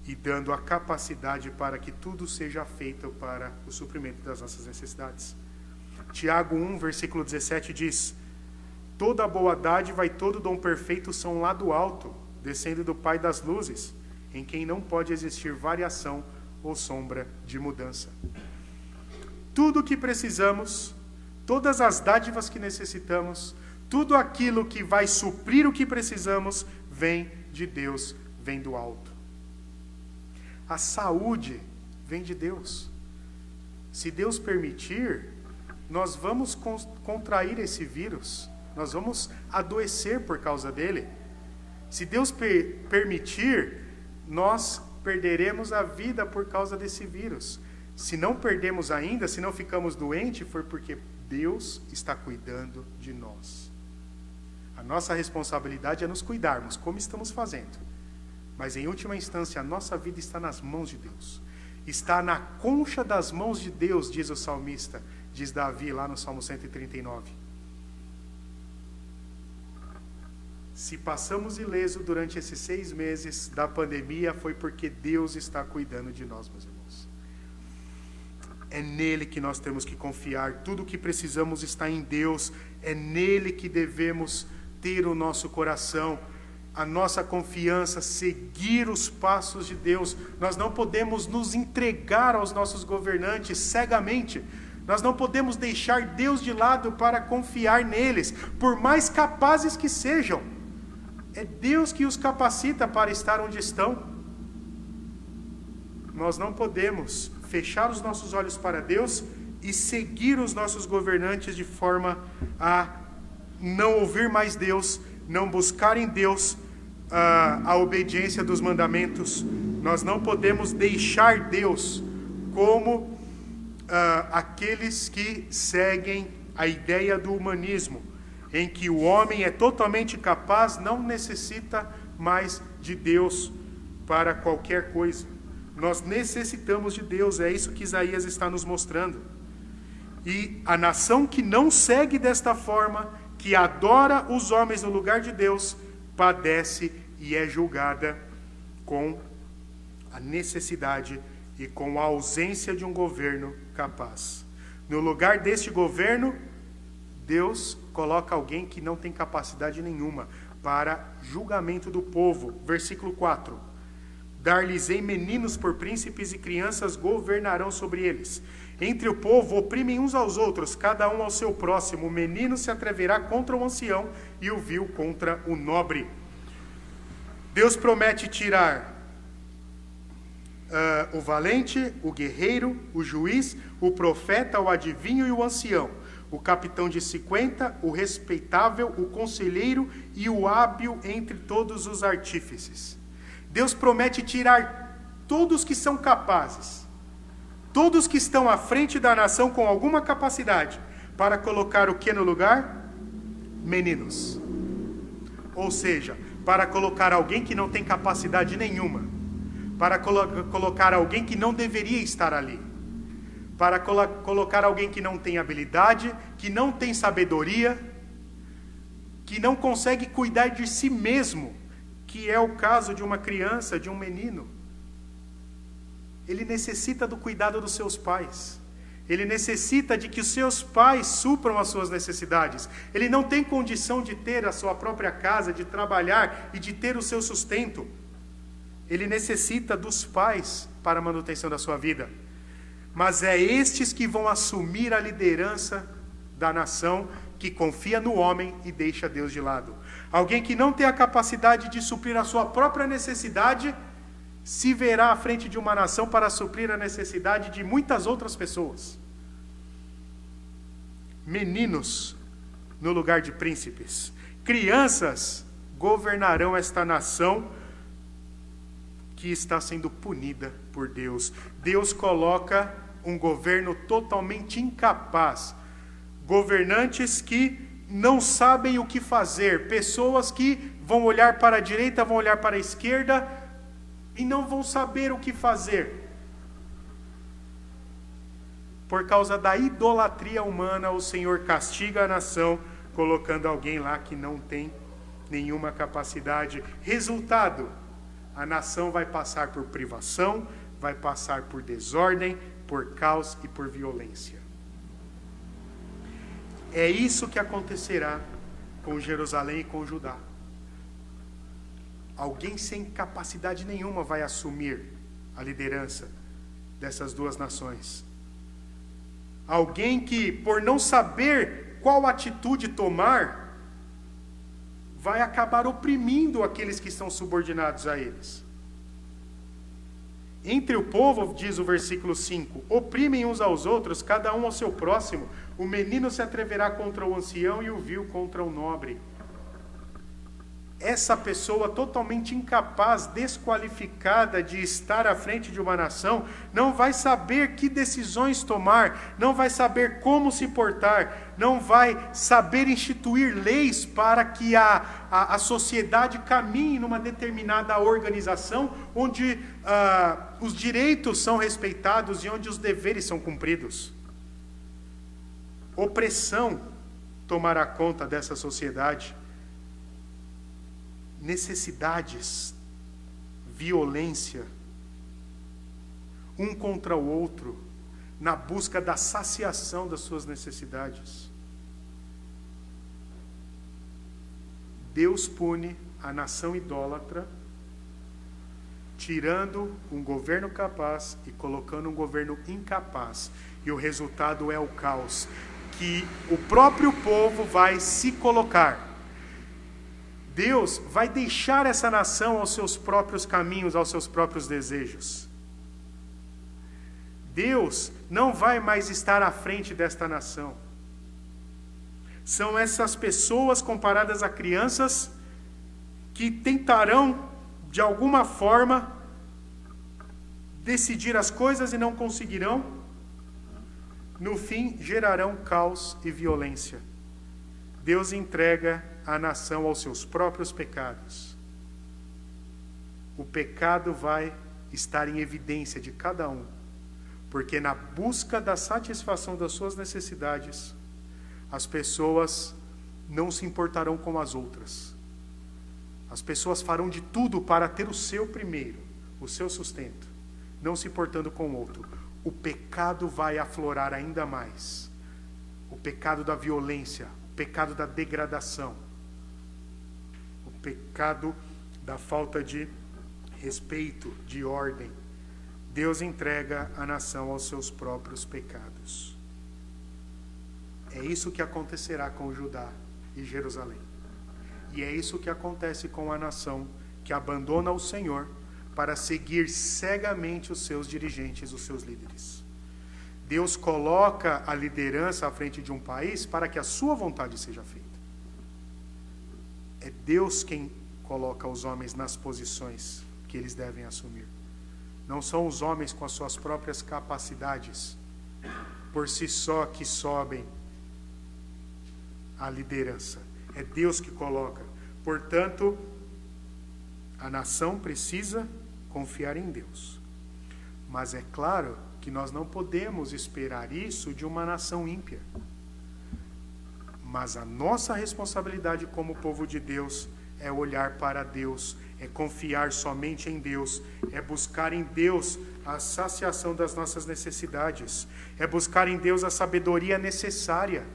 e dando a capacidade para que tudo seja feito para o suprimento das nossas necessidades. Tiago 1, versículo 17 diz: toda boa dádiva e todo dom perfeito são lá do alto, descendo do Pai das luzes, em quem não pode existir variação ou sombra de mudança. Tudo o que precisamos, todas as dádivas que necessitamos, tudo aquilo que vai suprir o que precisamos, vem de Deus, vem do alto. A saúde vem de Deus. Se Deus permitir, nós vamos contrair esse vírus, nós vamos adoecer por causa dele. Se Deus permitir, nós perderemos a vida por causa desse vírus. Se não perdemos ainda, se não ficamos doentes, foi porque Deus está cuidando de nós. A nossa responsabilidade é nos cuidarmos, como estamos fazendo. Mas, em última instância, a nossa vida está nas mãos de Deus. Está na concha das mãos de Deus, diz o salmista, diz Davi lá no Salmo 139. Se passamos ileso durante esses 6 meses da pandemia, foi porque Deus está cuidando de nós, meus irmãos. É nele que nós temos que confiar. Tudo o que precisamos está em Deus. É nele que devemos ter o nosso coração, a nossa confiança, seguir os passos de Deus. Nós não podemos nos entregar aos nossos governantes cegamente. Nós não podemos deixar Deus de lado para confiar neles, por mais capazes que sejam. É Deus que os capacita para estar onde estão. Nós não podemos fechar os nossos olhos para Deus e seguir os nossos governantes de forma a não ouvir mais Deus, não buscar em Deus a obediência dos mandamentos. Nós não podemos deixar Deus como aqueles que seguem a ideia do humanismo, em que o homem é totalmente capaz, não necessita mais de Deus para qualquer coisa. Nós necessitamos de Deus, é isso que Isaías está nos mostrando. E a nação que não segue desta forma, que adora os homens no lugar de Deus, padece e é julgada com a necessidade e com a ausência de um governo capaz. No lugar deste governo, Deus coloca alguém que não tem capacidade nenhuma para julgamento do povo. Versículo 4. Dar-lhes-ei meninos por príncipes e crianças governarão sobre eles. Entre o povo oprimem uns aos outros, cada um ao seu próximo. O menino se atreverá contra o ancião e o vil contra o nobre. Deus promete tirar o valente, o guerreiro, o juiz, o profeta, o adivinho e o ancião, o capitão de 50, o respeitável, o conselheiro e o hábil entre todos os artífices. Deus promete tirar todos que são capazes, todos que estão à frente da nação com alguma capacidade, para colocar o que no lugar? Meninos. Ou seja, para colocar alguém que não tem capacidade nenhuma, para colocar alguém que não deveria estar ali, para colocar alguém que não tem habilidade, que não tem sabedoria, que não consegue cuidar de si mesmo, que é o caso de uma criança, de um menino. Ele necessita do cuidado dos seus pais. Ele necessita de que os seus pais supram as suas necessidades. Ele não tem condição de ter a sua própria casa, de trabalhar e de ter o seu sustento. Ele necessita dos pais para a manutenção da sua vida. Mas é estes que vão assumir a liderança da nação, que confia no homem e deixa Deus de lado. Alguém que não tem a capacidade de suprir a sua própria necessidade, se verá à frente de uma nação para suprir a necessidade de muitas outras pessoas. meninos no lugar de príncipes. Crianças governarão esta nação que está sendo punida por Deus. Deus coloca um governo totalmente incapaz. Governantes que não sabem o que fazer. Pessoas que vão olhar para a direita, vão olhar para a esquerda e não vão saber o que fazer. Por causa da idolatria humana, o Senhor castiga a nação, colocando alguém lá que não tem nenhuma capacidade. Resultado, a nação vai passar por privação, vai passar por desordem, por caos e por violência. É isso que acontecerá com Jerusalém e com Judá. Alguém sem capacidade nenhuma vai assumir a liderança dessas duas nações. Alguém que, por não saber qual atitude tomar, vai acabar oprimindo aqueles que estão subordinados a eles. Entre o povo, diz o versículo 5, oprimem uns aos outros, cada um ao seu próximo. O menino se atreverá contra o ancião e o vil contra o nobre. Essa pessoa totalmente incapaz, desqualificada de estar à frente de uma nação, não vai saber que decisões tomar, não vai saber como se portar, não vai saber instituir leis para que a sociedade caminhe numa determinada organização onde os direitos são respeitados e onde os deveres são cumpridos. Opressão tomará conta dessa sociedade. Necessidades, violência, um contra o outro, na busca da saciação das suas necessidades. Deus pune a nação idólatra, tirando um governo capaz e colocando um governo incapaz. E o resultado é o caos, que o próprio povo vai se colocar. Deus vai deixar essa nação aos seus próprios caminhos, aos seus próprios desejos. Deus não vai mais estar à frente desta nação. São essas pessoas comparadas a crianças que tentarão, de alguma forma, decidir as coisas e não conseguirão. No fim, gerarão caos e violência. Deus entrega a nação aos seus próprios pecados. O pecado vai estar em evidência de cada um, porque na busca da satisfação das suas necessidades, as pessoas não se importarão com as outras. As pessoas farão de tudo para ter o seu primeiro, o seu sustento, não se importando com o outro. O pecado vai aflorar ainda mais. O pecado da violência, o pecado da degradação, o pecado da falta de respeito, de ordem. Deus entrega a nação aos seus próprios pecados. É isso que acontecerá com Judá e Jerusalém. E é isso que acontece com a nação que abandona o Senhor para seguir cegamente os seus dirigentes, os seus líderes. Deus coloca a liderança à frente de um país para que a sua vontade seja feita. É Deus quem coloca os homens nas posições que eles devem assumir. Não são os homens com as suas próprias capacidades, por si só, que sobem a liderança. É Deus que coloca. Portanto, a nação precisa confiar em Deus. Mas é claro que nós não podemos esperar isso de uma nação ímpia. Mas a nossa responsabilidade como povo de Deus é olhar para Deus, é confiar somente em Deus, é buscar em Deus a saciação das nossas necessidades, é buscar em Deus a sabedoria necessária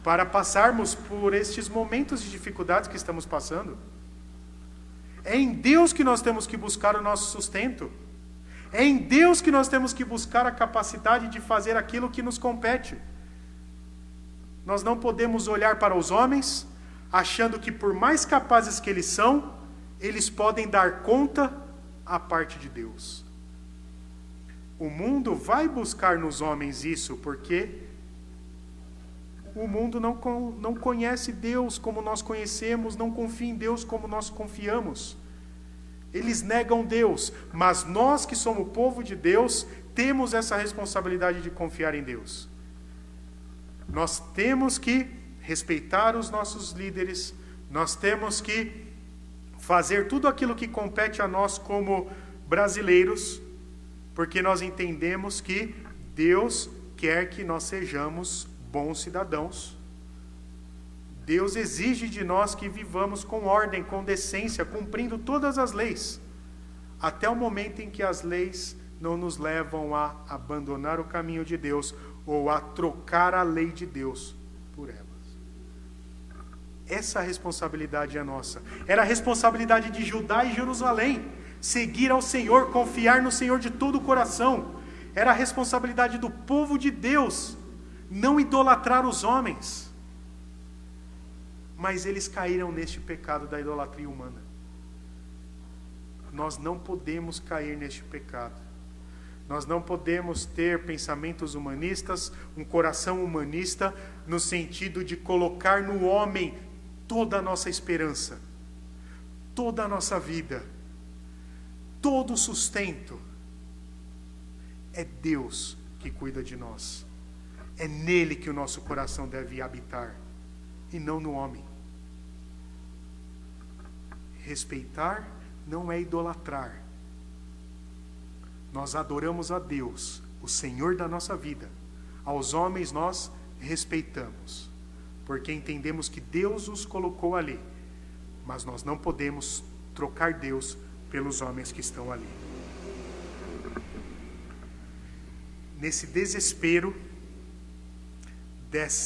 para passarmos por estes momentos de dificuldades que estamos passando. É em Deus que nós temos que buscar o nosso sustento. É em Deus que nós temos que buscar a capacidade de fazer aquilo que nos compete. Nós não podemos olhar para os homens, achando que por mais capazes que eles são, eles podem dar conta à parte de Deus. O mundo vai buscar nos homens isso, porque o mundo não conhece Deus como nós conhecemos, não confia em Deus como nós confiamos. Eles negam Deus, mas nós que somos o povo de Deus, temos essa responsabilidade de confiar em Deus. Nós temos que respeitar os nossos líderes, nós temos que fazer tudo aquilo que compete a nós como brasileiros, porque nós entendemos que Deus quer que nós sejamos bons cidadãos. Deus exige de nós que vivamos com ordem, com decência, cumprindo todas as leis, até o momento em que as leis não nos levam a abandonar o caminho de Deus ou a trocar a lei de Deus por elas. Essa responsabilidade é nossa. Era a responsabilidade de Judá e Jerusalém, seguir ao Senhor, confiar no Senhor de todo o coração. Era a responsabilidade do povo de Deus, não idolatrar os homens. Mas eles caíram neste pecado da idolatria humana. Nós não podemos cair neste pecado. Nós não podemos ter pensamentos humanistas, um coração humanista, no sentido de colocar no homem toda a nossa esperança, toda a nossa vida, todo o sustento. É Deus que cuida de nós. É nele que o nosso coração deve habitar, e não no homem. Respeitar não é idolatrar. Nós adoramos a Deus, o Senhor da nossa vida. Aos homens nós respeitamos, porque entendemos que Deus os colocou ali, mas nós não podemos trocar Deus pelos homens que estão ali. Nesse desespero,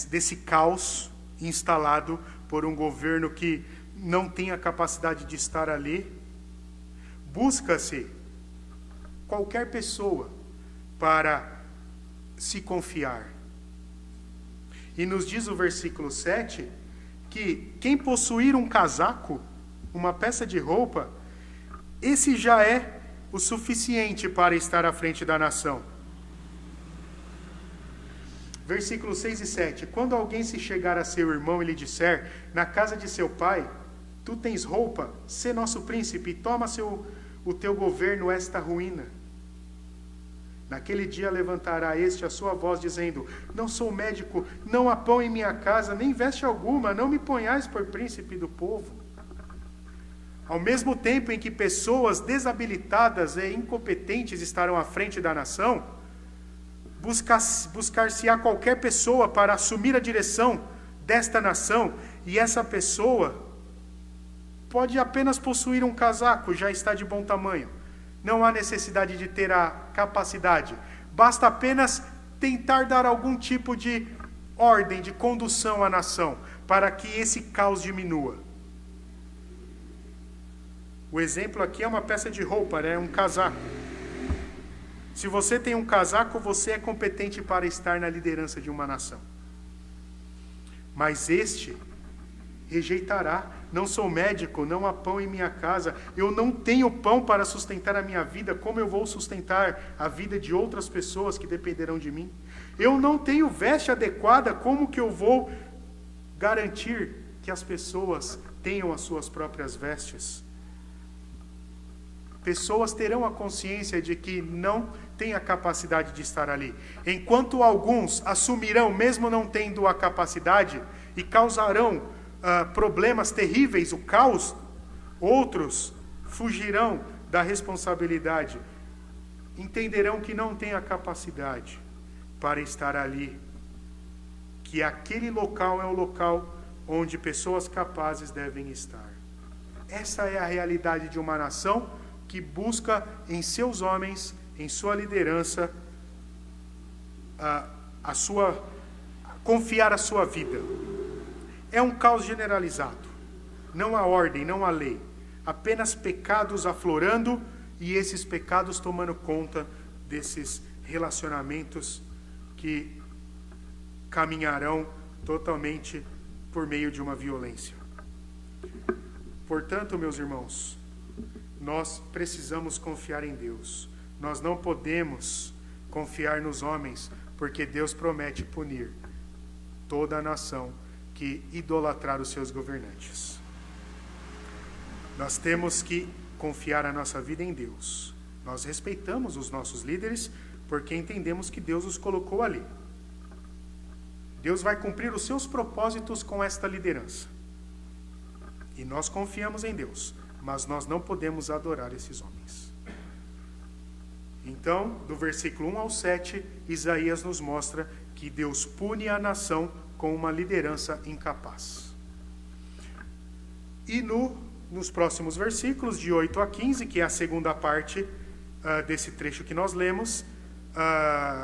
desse caos instalado por um governo que não tem a capacidade de estar ali, busca-se qualquer pessoa para se confiar. E nos diz o versículo 7, que quem possuir um casaco, uma peça de roupa, esse já é o suficiente para estar à frente da nação. Versículos 6 e 7. Quando alguém se chegar a seu irmão e lhe disser, na casa de seu pai, tu tens roupa, sê nosso príncipe, e toma o teu governo esta ruína. Naquele dia levantará este a sua voz, dizendo, não sou médico, não há pão em minha casa, nem veste alguma, não me ponhais por príncipe do povo. Ao mesmo tempo em que pessoas desabilitadas e incompetentes estarão à frente da nação, buscar-se-á qualquer pessoa para assumir a direção desta nação, e essa pessoa pode apenas possuir um casaco, já está de bom tamanho. Não há necessidade de ter a capacidade. Basta apenas tentar dar algum tipo de ordem, de condução à nação, para que esse caos diminua. O exemplo aqui é uma peça de roupa, né? Um casaco. Se você tem um casaco, você é competente para estar na liderança de uma nação. Mas este rejeitará. Não sou médico, não há pão em minha casa. Eu não tenho pão para sustentar a minha vida. Como eu vou sustentar a vida de outras pessoas que dependerão de mim? Eu não tenho veste adequada. Como que eu vou garantir que as pessoas tenham as suas próprias vestes? Pessoas terão a consciência de que não têm a capacidade de estar ali. Enquanto alguns assumirão, mesmo não tendo a capacidade, e causarão problemas terríveis, o caos, outros fugirão da responsabilidade. Entenderão que não têm a capacidade para estar ali. Que aquele local é o local onde pessoas capazes devem estar. Essa é a realidade de uma nação que busca em seus homens, em sua liderança, confiar a sua vida. É um caos generalizado. Não há ordem, não há lei. Apenas pecados aflorando e esses pecados tomando conta desses relacionamentos que caminharão totalmente por meio de uma violência. Portanto, meus irmãos, nós precisamos confiar em Deus. Nós não podemos confiar nos homens, porque Deus promete punir. toda a nação que idolatrar os seus governantes. Nós temos que confiar a nossa vida em Deus. Nós respeitamos os nossos líderes porque entendemos que Deus os colocou ali. Deus vai cumprir os seus propósitos com esta liderança. E nós confiamos em Deus, mas nós não podemos adorar esses homens. Então, do versículo 1 ao 7, Isaías nos mostra que Deus pune a nação com uma liderança incapaz. E nos próximos versículos, de 8 a 15, que é a segunda parte desse trecho que nós lemos,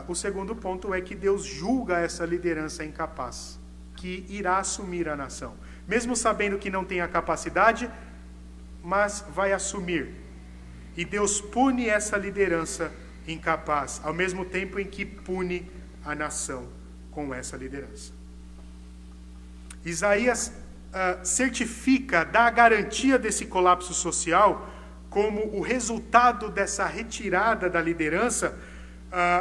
o segundo ponto é que Deus julga essa liderança incapaz, que irá assumir a nação. Mesmo sabendo que não tem a capacidade, mas vai assumir. E Deus pune essa liderança incapaz, ao mesmo tempo em que pune a nação com essa liderança. Isaías certifica, dá a garantia desse colapso social como o resultado dessa retirada da liderança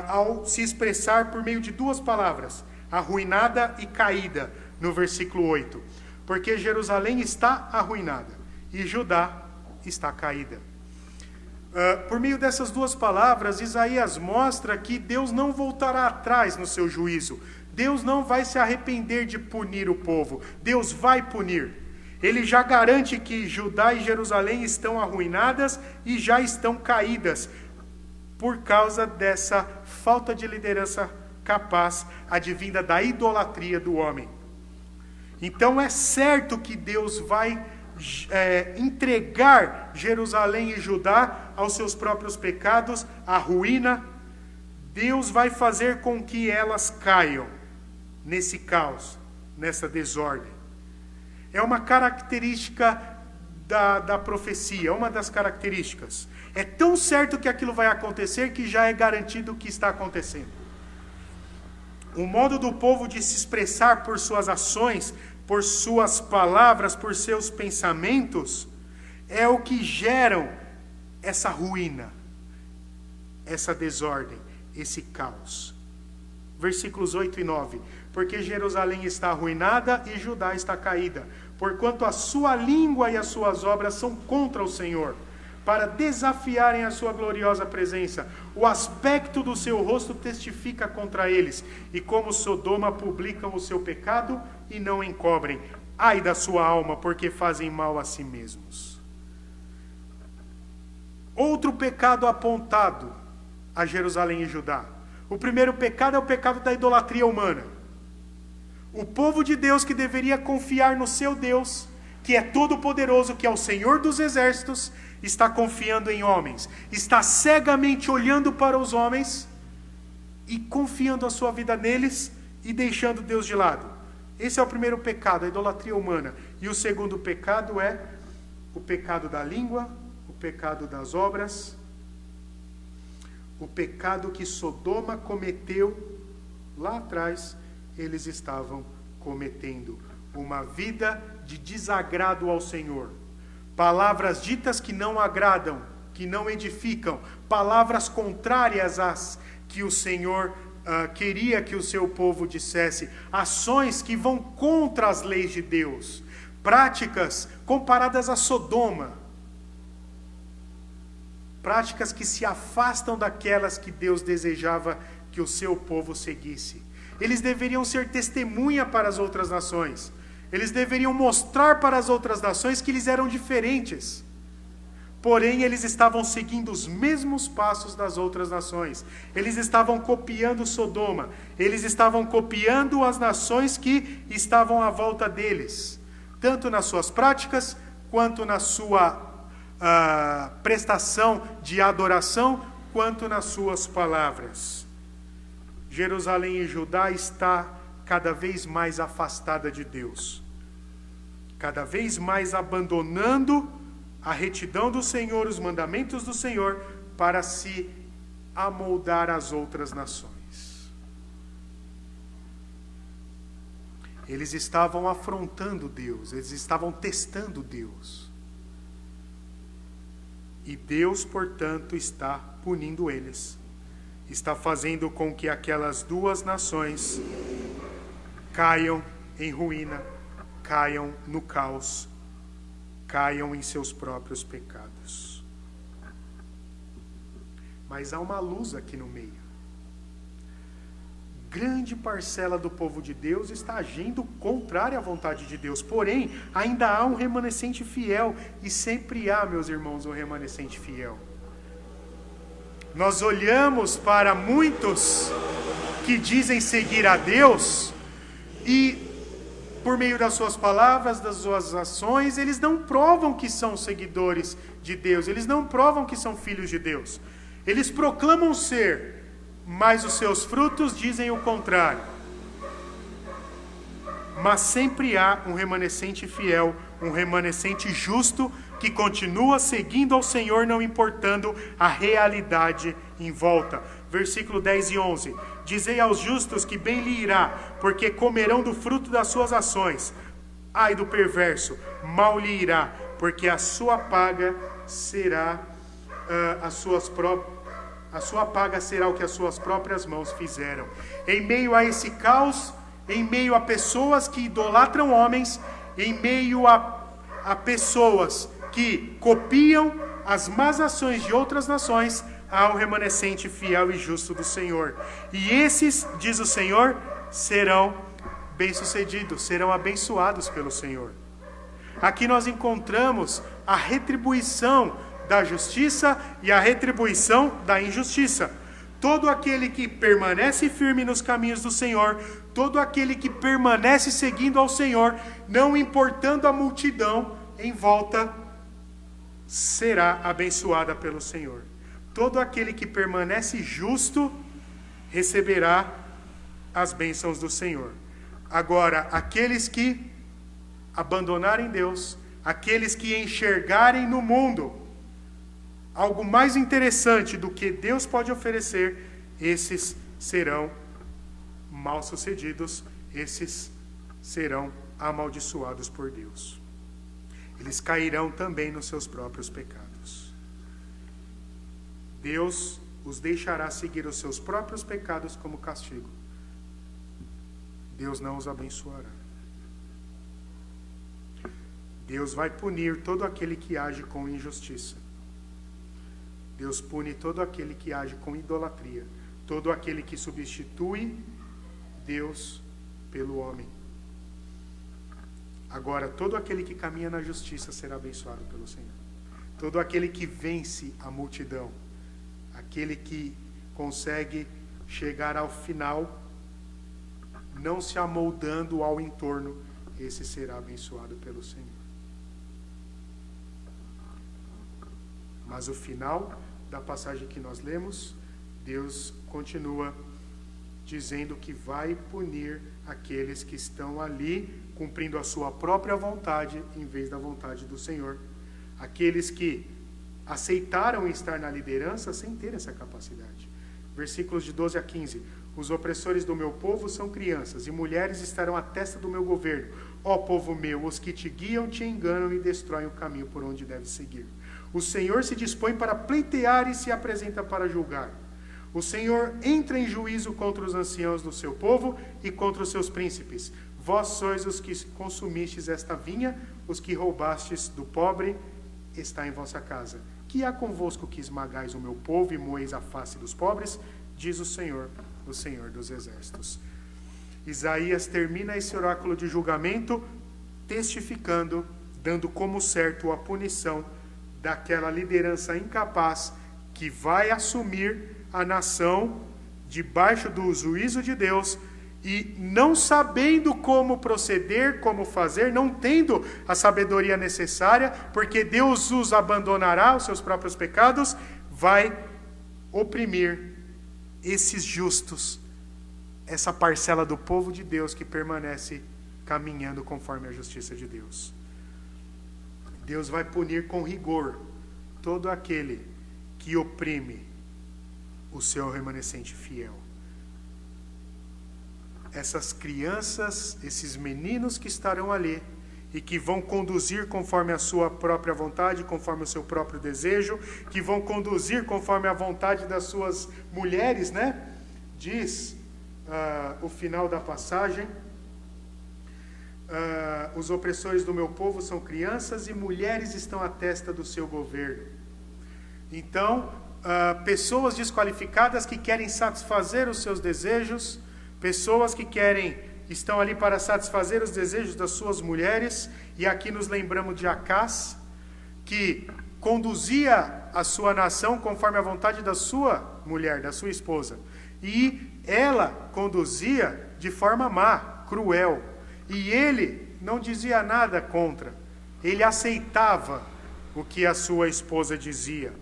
ao se expressar por meio de duas palavras, arruinada e caída, no versículo 8. Porque Jerusalém está arruinada e Judá está caída. Por meio dessas duas palavras, Isaías mostra que Deus não voltará atrás no seu juízo. Deus não vai se arrepender de punir o povo. Deus vai punir. Ele já garante que Judá e Jerusalém estão arruinadas e já estão caídas por causa dessa falta de liderança capaz advinda da idolatria do homem. Então é certo que Deus vai entregar Jerusalém e Judá aos seus próprios pecados, à ruína. Deus vai fazer com que elas caiam nesse caos, nessa desordem. É uma característica da profecia, uma das características. É tão certo que aquilo vai acontecer que já é garantido o que está acontecendo. O modo do povo de se expressar por suas ações, por suas palavras, por seus pensamentos, é o que geram essa ruína, essa desordem, esse caos. Versículos 8 e 9. Porque Jerusalém está arruinada e Judá está caída, porquanto a sua língua e as suas obras são contra o Senhor, para desafiarem a sua gloriosa presença. O aspecto do seu rosto testifica contra eles, e como Sodoma publicam o seu pecado e não encobrem. Ai da sua alma, porque fazem mal a si mesmos. Outro pecado apontado a Jerusalém e Judá. O primeiro pecado é o pecado da idolatria humana. O povo de Deus que deveria confiar no seu Deus, que é todo-poderoso, que é o Senhor dos exércitos, está confiando em homens, está cegamente olhando para os homens e confiando a sua vida neles e deixando Deus de lado. Esse é o primeiro pecado, a idolatria humana. E o segundo pecado é o pecado da língua, o pecado das obras, o pecado que Sodoma cometeu lá atrás, eles estavam cometendo. Uma vida de desagrado ao Senhor. Palavras ditas que não agradam, que não edificam. Palavras contrárias às que o Senhor queria que o seu povo dissesse. Ações que vão contra as leis de Deus. Práticas comparadas a Sodoma. Práticas que se afastam daquelas que Deus desejava que o seu povo seguisse. Eles deveriam ser testemunha para as outras nações. Eles deveriam mostrar para as outras nações que eles eram diferentes. Porém, eles estavam seguindo os mesmos passos das outras nações. Eles estavam copiando Sodoma. Eles estavam copiando as nações que estavam à volta deles. Tanto nas suas práticas, quanto na sua prestação de adoração, quanto nas suas palavras. Jerusalém e Judá está cada vez mais afastada de Deus, cada vez mais abandonando a retidão do Senhor, os mandamentos do Senhor, para se amoldar às outras nações. Eles estavam afrontando Deus, eles estavam testando Deus. E Deus, portanto, está punindo eles. Está fazendo com que aquelas duas nações caiam em ruína, caiam no caos, caiam em seus próprios pecados. Mas há uma luz aqui no meio. Grande parcela do povo de Deus está agindo contrária à vontade de Deus. Porém, ainda há um remanescente fiel. E sempre há, meus irmãos, um remanescente fiel. Nós olhamos para muitos que dizem seguir a Deus e, por meio das suas palavras, das suas ações, eles não provam que são seguidores de Deus. Eles não provam que são filhos de Deus. Eles proclamam ser, mas os seus frutos dizem o contrário. Mas sempre há um remanescente fiel, um remanescente justo, que continua seguindo ao Senhor, não importando a realidade em volta. Versículo 10 e 11. Dizei aos justos que bem lhe irá, porque comerão do fruto das suas ações. Ai do perverso, mal lhe irá, porque a sua paga será a sua paga será o que as suas próprias mãos fizeram. Em meio a esse caos, em meio a pessoas que idolatram homens, em meio a pessoas que copiam as más ações de outras nações, há um remanescente fiel e justo do Senhor. E esses, diz o Senhor, serão bem-sucedidos, serão abençoados pelo Senhor. Aqui nós encontramos a retribuição da justiça e a retribuição da injustiça. Todo aquele que permanece firme nos caminhos do Senhor, todo aquele que permanece seguindo ao Senhor, não importando a multidão em volta, será abençoada pelo Senhor. Todo aquele que permanece justo receberá as bênçãos do Senhor. Agora, aqueles que abandonarem Deus, aqueles que enxergarem no mundo algo mais interessante do que Deus pode oferecer, esses serão mal-sucedidos, esses serão amaldiçoados por Deus. Eles cairão também nos seus próprios pecados. Deus os deixará seguir os seus próprios pecados como castigo. Deus não os abençoará. Deus vai punir todo aquele que age com injustiça. Deus pune todo aquele que age com idolatria, todo aquele que substitui Deus pelo homem. Agora, todo aquele que caminha na justiça será abençoado pelo Senhor. Todo aquele que vence a multidão, aquele que consegue chegar ao final, não se amoldando ao entorno, esse será abençoado pelo Senhor. Mas o final da passagem que nós lemos, Deus continua dizendo que vai punir aqueles que estão ali cumprindo a sua própria vontade em vez da vontade do Senhor. Aqueles que aceitaram estar na liderança sem ter essa capacidade. Versículos de 12 a 15. Os opressores do meu povo são crianças, e mulheres estarão à testa do meu governo. Ó povo meu, os que te guiam te enganam e destroem o caminho por onde deves seguir. O Senhor se dispõe para pleitear e se apresenta para julgar. O Senhor entra em juízo contra os anciãos do seu povo e contra os seus príncipes. Vós sois os que consumistes esta vinha, os que roubastes do pobre, está em vossa casa. Que há convosco que esmagais o meu povo e moeis a face dos pobres? Diz o Senhor dos exércitos. Isaías termina esse oráculo de julgamento testificando, dando como certo a punição daquela liderança incapaz que vai assumir a nação debaixo do juízo de Deus e não sabendo como proceder, como fazer, não tendo a sabedoria necessária, porque Deus os abandonará os seus próprios pecados, vai oprimir esses justos, essa parcela do povo de Deus que permanece caminhando conforme a justiça de Deus. Deus vai punir com rigor todo aquele que oprime o seu remanescente fiel. Essas crianças, esses meninos que estarão ali e que vão conduzir conforme a sua própria vontade, conforme o seu próprio desejo, que vão conduzir conforme a vontade das suas mulheres, né? Diz o final da passagem, os opressores do meu povo são crianças e mulheres estão à testa do seu governo. Então, pessoas desqualificadas que querem satisfazer os seus desejos, pessoas que estão ali para satisfazer os desejos das suas mulheres, e aqui nos lembramos de Acás, que conduzia a sua nação conforme a vontade da sua mulher, da sua esposa, e ela conduzia de forma má, cruel, e ele não dizia nada contra, ele aceitava o que a sua esposa dizia.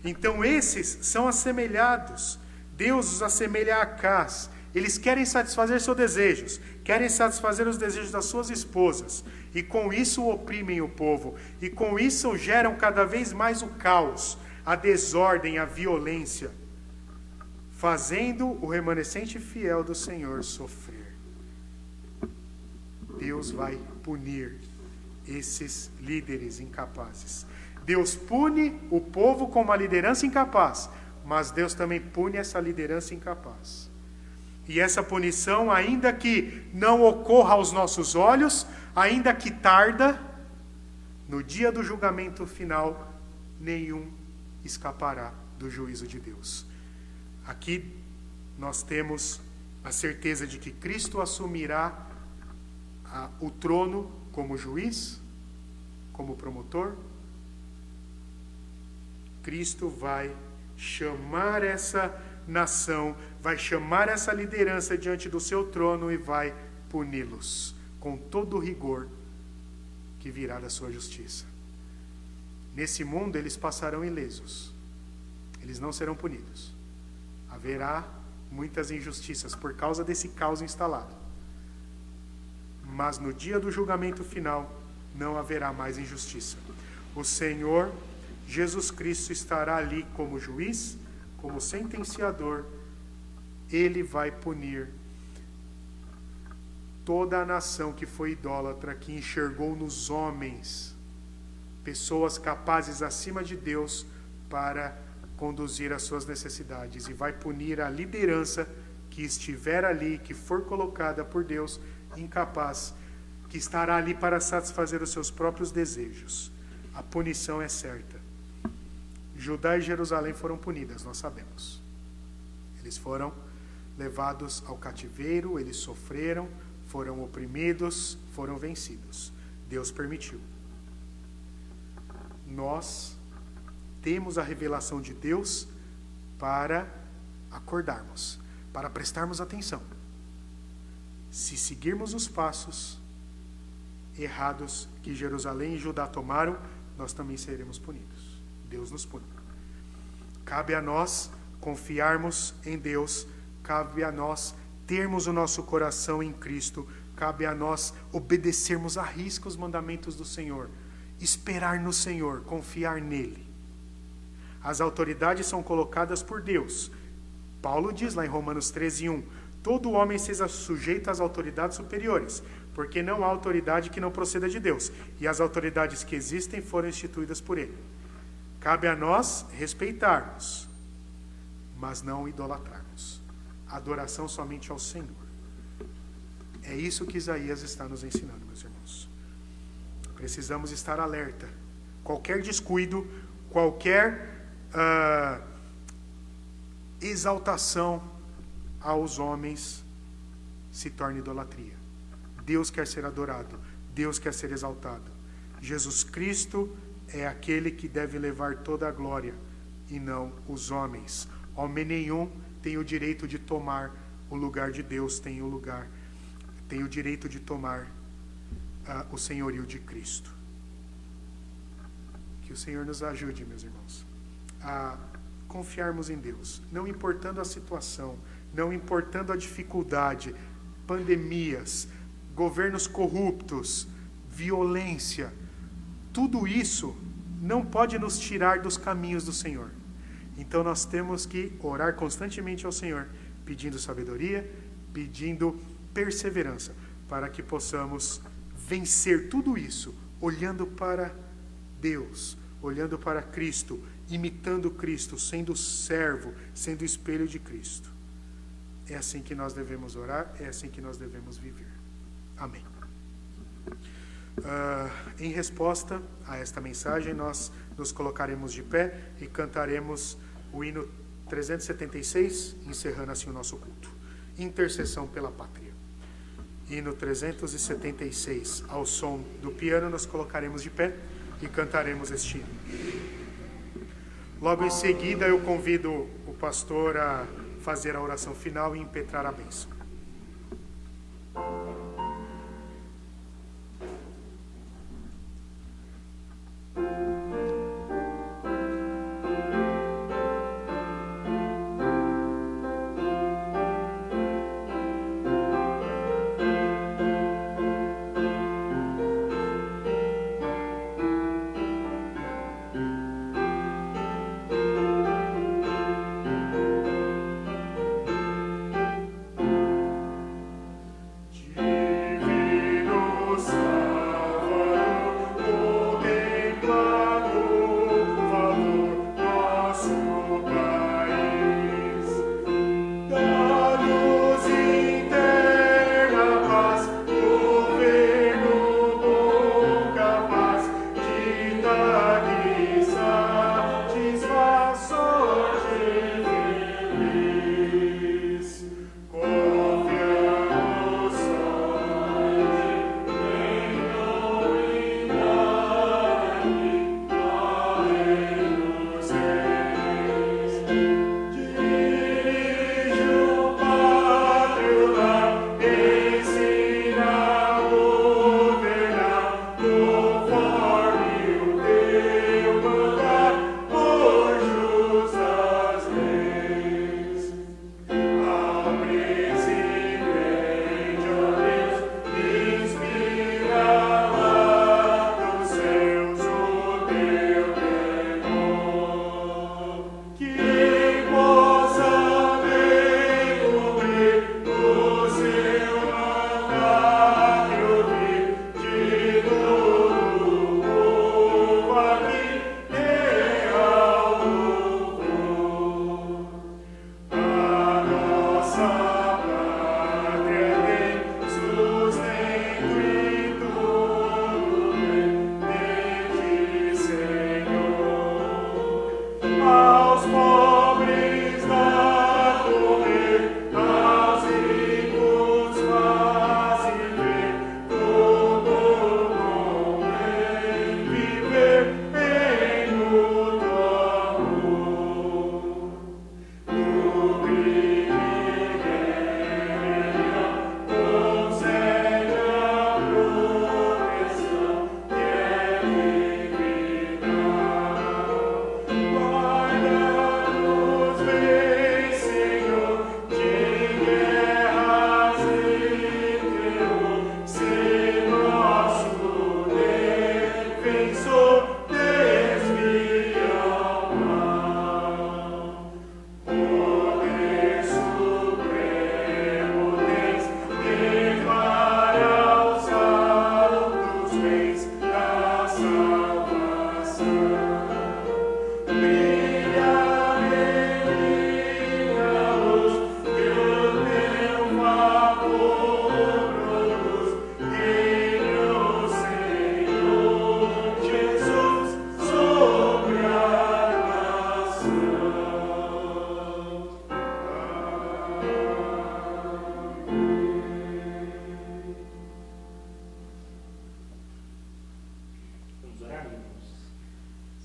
Então esses são assemelhados, Deus os assemelha a Acás. Eles querem satisfazer seus desejos, querem satisfazer os desejos das suas esposas, e com isso oprimem o povo, e com isso geram cada vez mais o caos, a desordem, a violência, fazendo o remanescente fiel do Senhor sofrer. Deus vai punir esses líderes incapazes. Deus pune o povo com uma liderança incapaz, mas Deus também pune essa liderança incapaz. E essa punição, ainda que não ocorra aos nossos olhos, ainda que tarda, no dia do julgamento final, nenhum escapará do juízo de Deus. Aqui nós temos a certeza de que Cristo assumirá o trono como juiz, como promotor. Cristo vai chamar essa nação, vai chamar essa liderança diante do seu trono e vai puni-los com todo o rigor que virá da sua justiça. Nesse mundo eles passarão ilesos, eles não serão punidos. Haverá muitas injustiças por causa desse caos instalado. Mas no dia do julgamento final não haverá mais injustiça. O Senhor Jesus Cristo estará ali como juiz, como sentenciador. Ele vai punir toda a nação que foi idólatra, que enxergou nos homens pessoas capazes acima de Deus para conduzir as suas necessidades, e vai punir a liderança que estiver ali, que for colocada por Deus incapaz, que estará ali para satisfazer os seus próprios desejos. A punição é certa. Judá e Jerusalém foram punidas, nós sabemos. Eles foram levados ao cativeiro, eles sofreram, foram oprimidos, foram vencidos. Deus permitiu. Nós temos a revelação de Deus para acordarmos, para prestarmos atenção. Se seguirmos os passos errados que Jerusalém e Judá tomaram, nós também seremos punidos. Deus nos pune. Cabe a nós confiarmos em Deus, cabe a nós termos o nosso coração em Cristo, cabe a nós obedecermos à risca os mandamentos do Senhor, esperar no Senhor, confiar nele. As autoridades são colocadas por Deus. Paulo diz lá em Romanos 13:1, todo homem seja sujeito às autoridades superiores, porque não há autoridade que não proceda de Deus, e as autoridades que existem foram instituídas por ele. Cabe a nós respeitarmos, mas não idolatrarmos. Adoração somente ao Senhor. É isso que Isaías está nos ensinando, meus irmãos. Precisamos estar alerta. Qualquer descuido, qualquer exaltação aos homens se torna idolatria. Deus quer ser adorado, Deus quer ser exaltado. Jesus Cristo é aquele que deve levar toda a glória, e não os homens. Homem nenhum tem o direito de tomar o lugar de Deus, tem o direito de tomar o senhorio de Cristo. Que o Senhor nos ajude, meus irmãos, a confiarmos em Deus, não importando a situação, não importando a dificuldade, pandemias, governos corruptos, violência, tudo isso não pode nos tirar dos caminhos do Senhor. Então nós temos que orar constantemente ao Senhor, pedindo sabedoria, pedindo perseverança, para que possamos vencer tudo isso, olhando para Deus, olhando para Cristo, imitando Cristo, sendo servo, sendo espelho de Cristo. É assim que nós devemos orar, é assim que nós devemos viver. Amém. Em resposta a esta mensagem, nós nos colocaremos de pé e cantaremos o hino 376, encerrando assim o nosso culto. Intercessão pela pátria. Hino 376. Ao som do piano, nos colocaremos de pé e cantaremos este hino. Logo em seguida, eu convido o pastor a fazer a oração final e impetrar a bênção.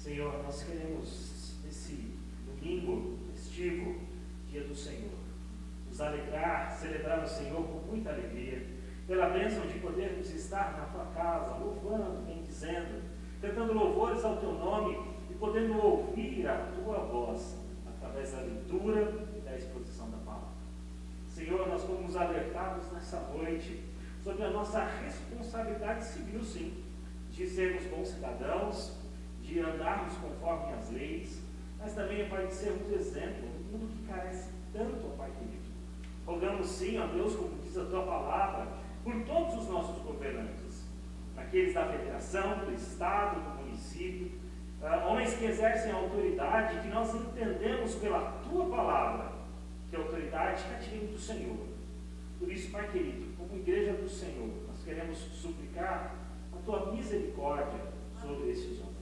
Senhor, nós queremos, nesse domingo festivo, dia do Senhor, nos alegrar, celebrar o Senhor com muita alegria, pela bênção de podermos estar na tua casa, louvando, bendizendo, cantando louvores ao teu nome e podendo ouvir a tua voz através da leitura e da exposição da palavra. Senhor, nós fomos alertados nessa noite sobre a nossa responsabilidade civil, sim, de sermos bons cidadãos, de andarmos conforme as leis, mas também, Pai, de sermos exemplo no mundo que carece tanto, ó Pai querido. Rogamos, sim, ó Deus, como diz a tua palavra, por todos os nossos governantes, aqueles da federação, do estado, do município, homens que exercem a autoridade, que nós entendemos pela tua palavra, que a autoridade está vindo do Senhor. Por isso, Pai querido, como igreja do Senhor, nós queremos suplicar a tua misericórdia sobre esses homens.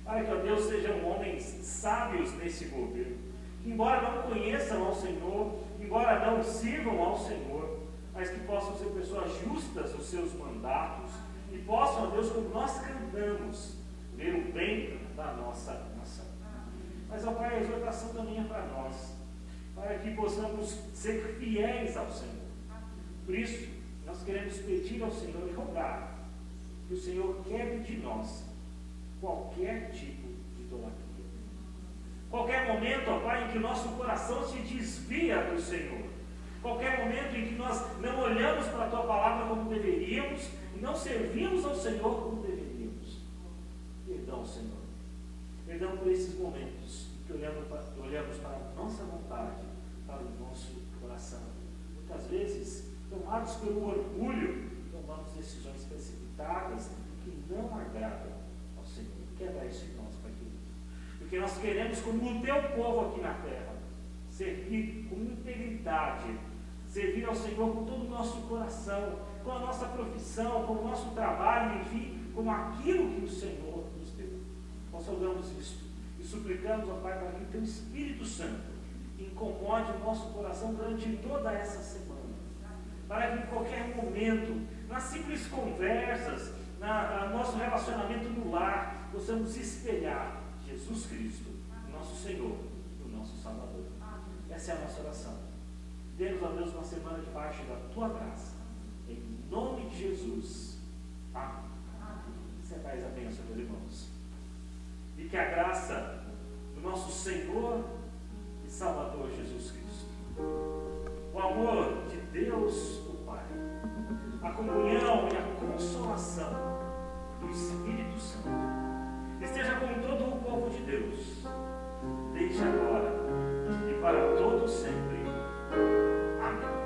Para que, ó Deus, sejam homens sábios nesse governo, que embora não conheçam ao Senhor, embora não sirvam ao Senhor, mas que possam ser pessoas justas nos seus mandatos e possam, ó Deus, como nós cantamos, ver o bem da nossa nação. Mas, ó Pai, a exortação também é para nós, para que possamos ser fiéis ao Senhor. Por isso, nós queremos pedir ao Senhor e rogar que o Senhor quebre de nós qualquer tipo de idolatria. Qualquer momento, ó Pai, em que o nosso coração se desvia do Senhor. Qualquer momento em que nós não olhamos para a Tua palavra como deveríamos e não servimos ao Senhor como deveríamos. Perdão, Senhor. Perdão por esses momentos em que olhamos para a nossa vontade, para o nosso coração. Muitas vezes, tomados pelo orgulho, tomamos decisões precipitadas que não agradam ao Senhor. Quebra isso em nós, Pai querido. Porque nós queremos, como o Teu povo aqui na terra, servir com integridade, servir ao Senhor com todo o nosso coração, com a nossa profissão, com o nosso trabalho, enfim, com aquilo que o Senhor nos deu. Nós rogamos isso e suplicamos ao Pai para que o Teu Espírito Santo incomode o nosso coração durante toda essa semana, para que em qualquer momento, nas simples conversas, no nosso relacionamento no lar, possamos espelhar Jesus Cristo, o nosso Senhor e o nosso Salvador. Essa é a nossa oração. Dê-nos, ó Deus, uma semana debaixo da Tua graça. Em nome de Jesus. Amém. Sentais a bênção, meus irmãos. E que a graça do nosso Senhor e Salvador Jesus Cristo, o amor de Deus, o Pai, a comunhão e a consolação do Espírito Santo esteja com todo o povo de Deus, desde agora e para todo sempre. Amém.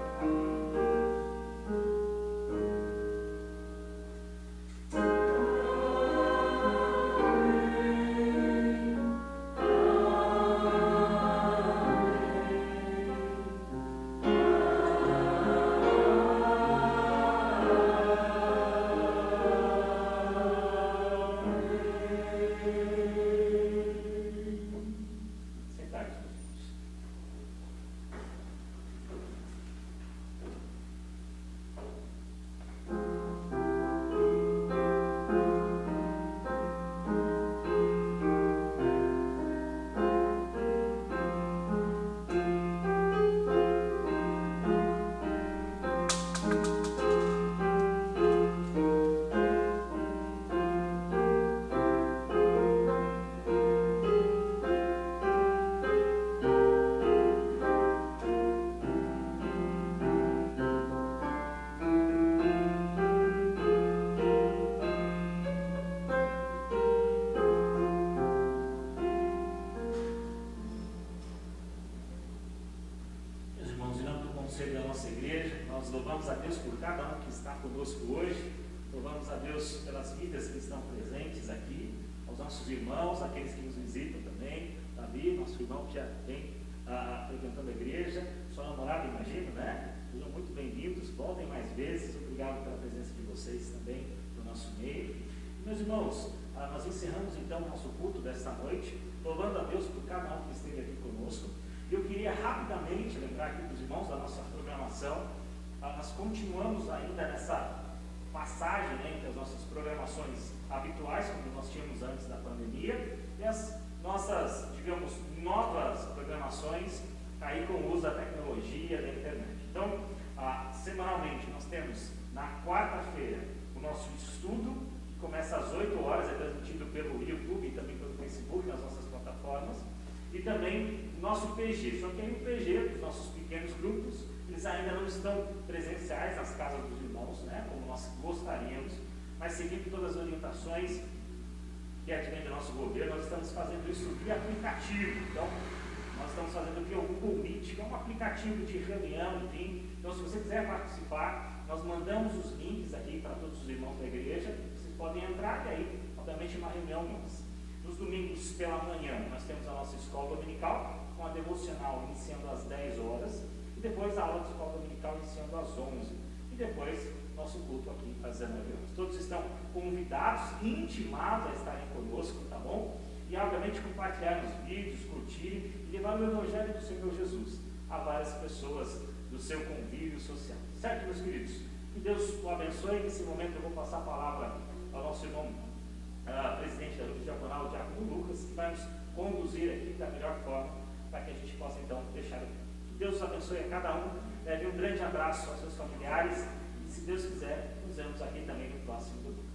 Louvamos a Deus por cada um que está conosco hoje, louvamos a Deus pelas vidas que estão presentes aqui, aos nossos irmãos, aqueles que nos visitam também, Davi, nosso irmão que já vem frequentando a igreja, sua namorada, imagino, né? Sejam muito bem-vindos, voltem mais vezes, obrigado pela presença de vocês também no nosso meio. Meus irmãos, nós encerramos então o nosso culto desta noite, louvando a Deus por cada um que esteve aqui conosco. Eu queria rapidamente lembrar aqui para os irmãos da nossa programação. Nós continuamos ainda nessa passagem, né, entre as nossas programações habituais, como nós tínhamos antes da pandemia, e as nossas, digamos, novas programações aí com o uso da tecnologia, da internet. Então, semanalmente nós temos na quarta-feira o nosso estudo, que começa às 8 horas, é transmitido pelo YouTube e também pelo Facebook, nas nossas plataformas, e também o nosso PG, só que aí o PG, os nossos pequenos grupos, eles ainda não estão presenciais nas casas dos irmãos, né, como nós gostaríamos, mas seguindo todas as orientações que advêm do nosso governo, nós estamos fazendo isso via aplicativo. Então, nós estamos fazendo via o Google Meet, que é um aplicativo de reunião, enfim. Então, se você quiser participar, nós mandamos os links aqui para todos os irmãos da igreja, vocês podem entrar e aí, obviamente, uma reunião nossa. Nos domingos pela manhã, nós temos a nossa escola dominical, com a devocional iniciando às 10 horas, e depois a aula de escola dominical iniciando às 11. E depois nosso culto aqui às 19 horas. Todos estão convidados, intimados a estarem conosco, tá bom? E obviamente compartilhar os vídeos, curtir e levar o Evangelho do Senhor Jesus a várias pessoas do seu convívio social. Certo, meus queridos? Que Deus o abençoe. Nesse momento eu vou passar a palavra ao nosso irmão presidente da Luta Diaconal, o Diácono Lucas, que vai nos conduzir aqui da melhor forma para que a gente possa então deixar o tempo. Que Deus abençoe a cada um, leve um grande abraço aos seus familiares e, se Deus quiser, nos vemos aqui também no próximo domingo.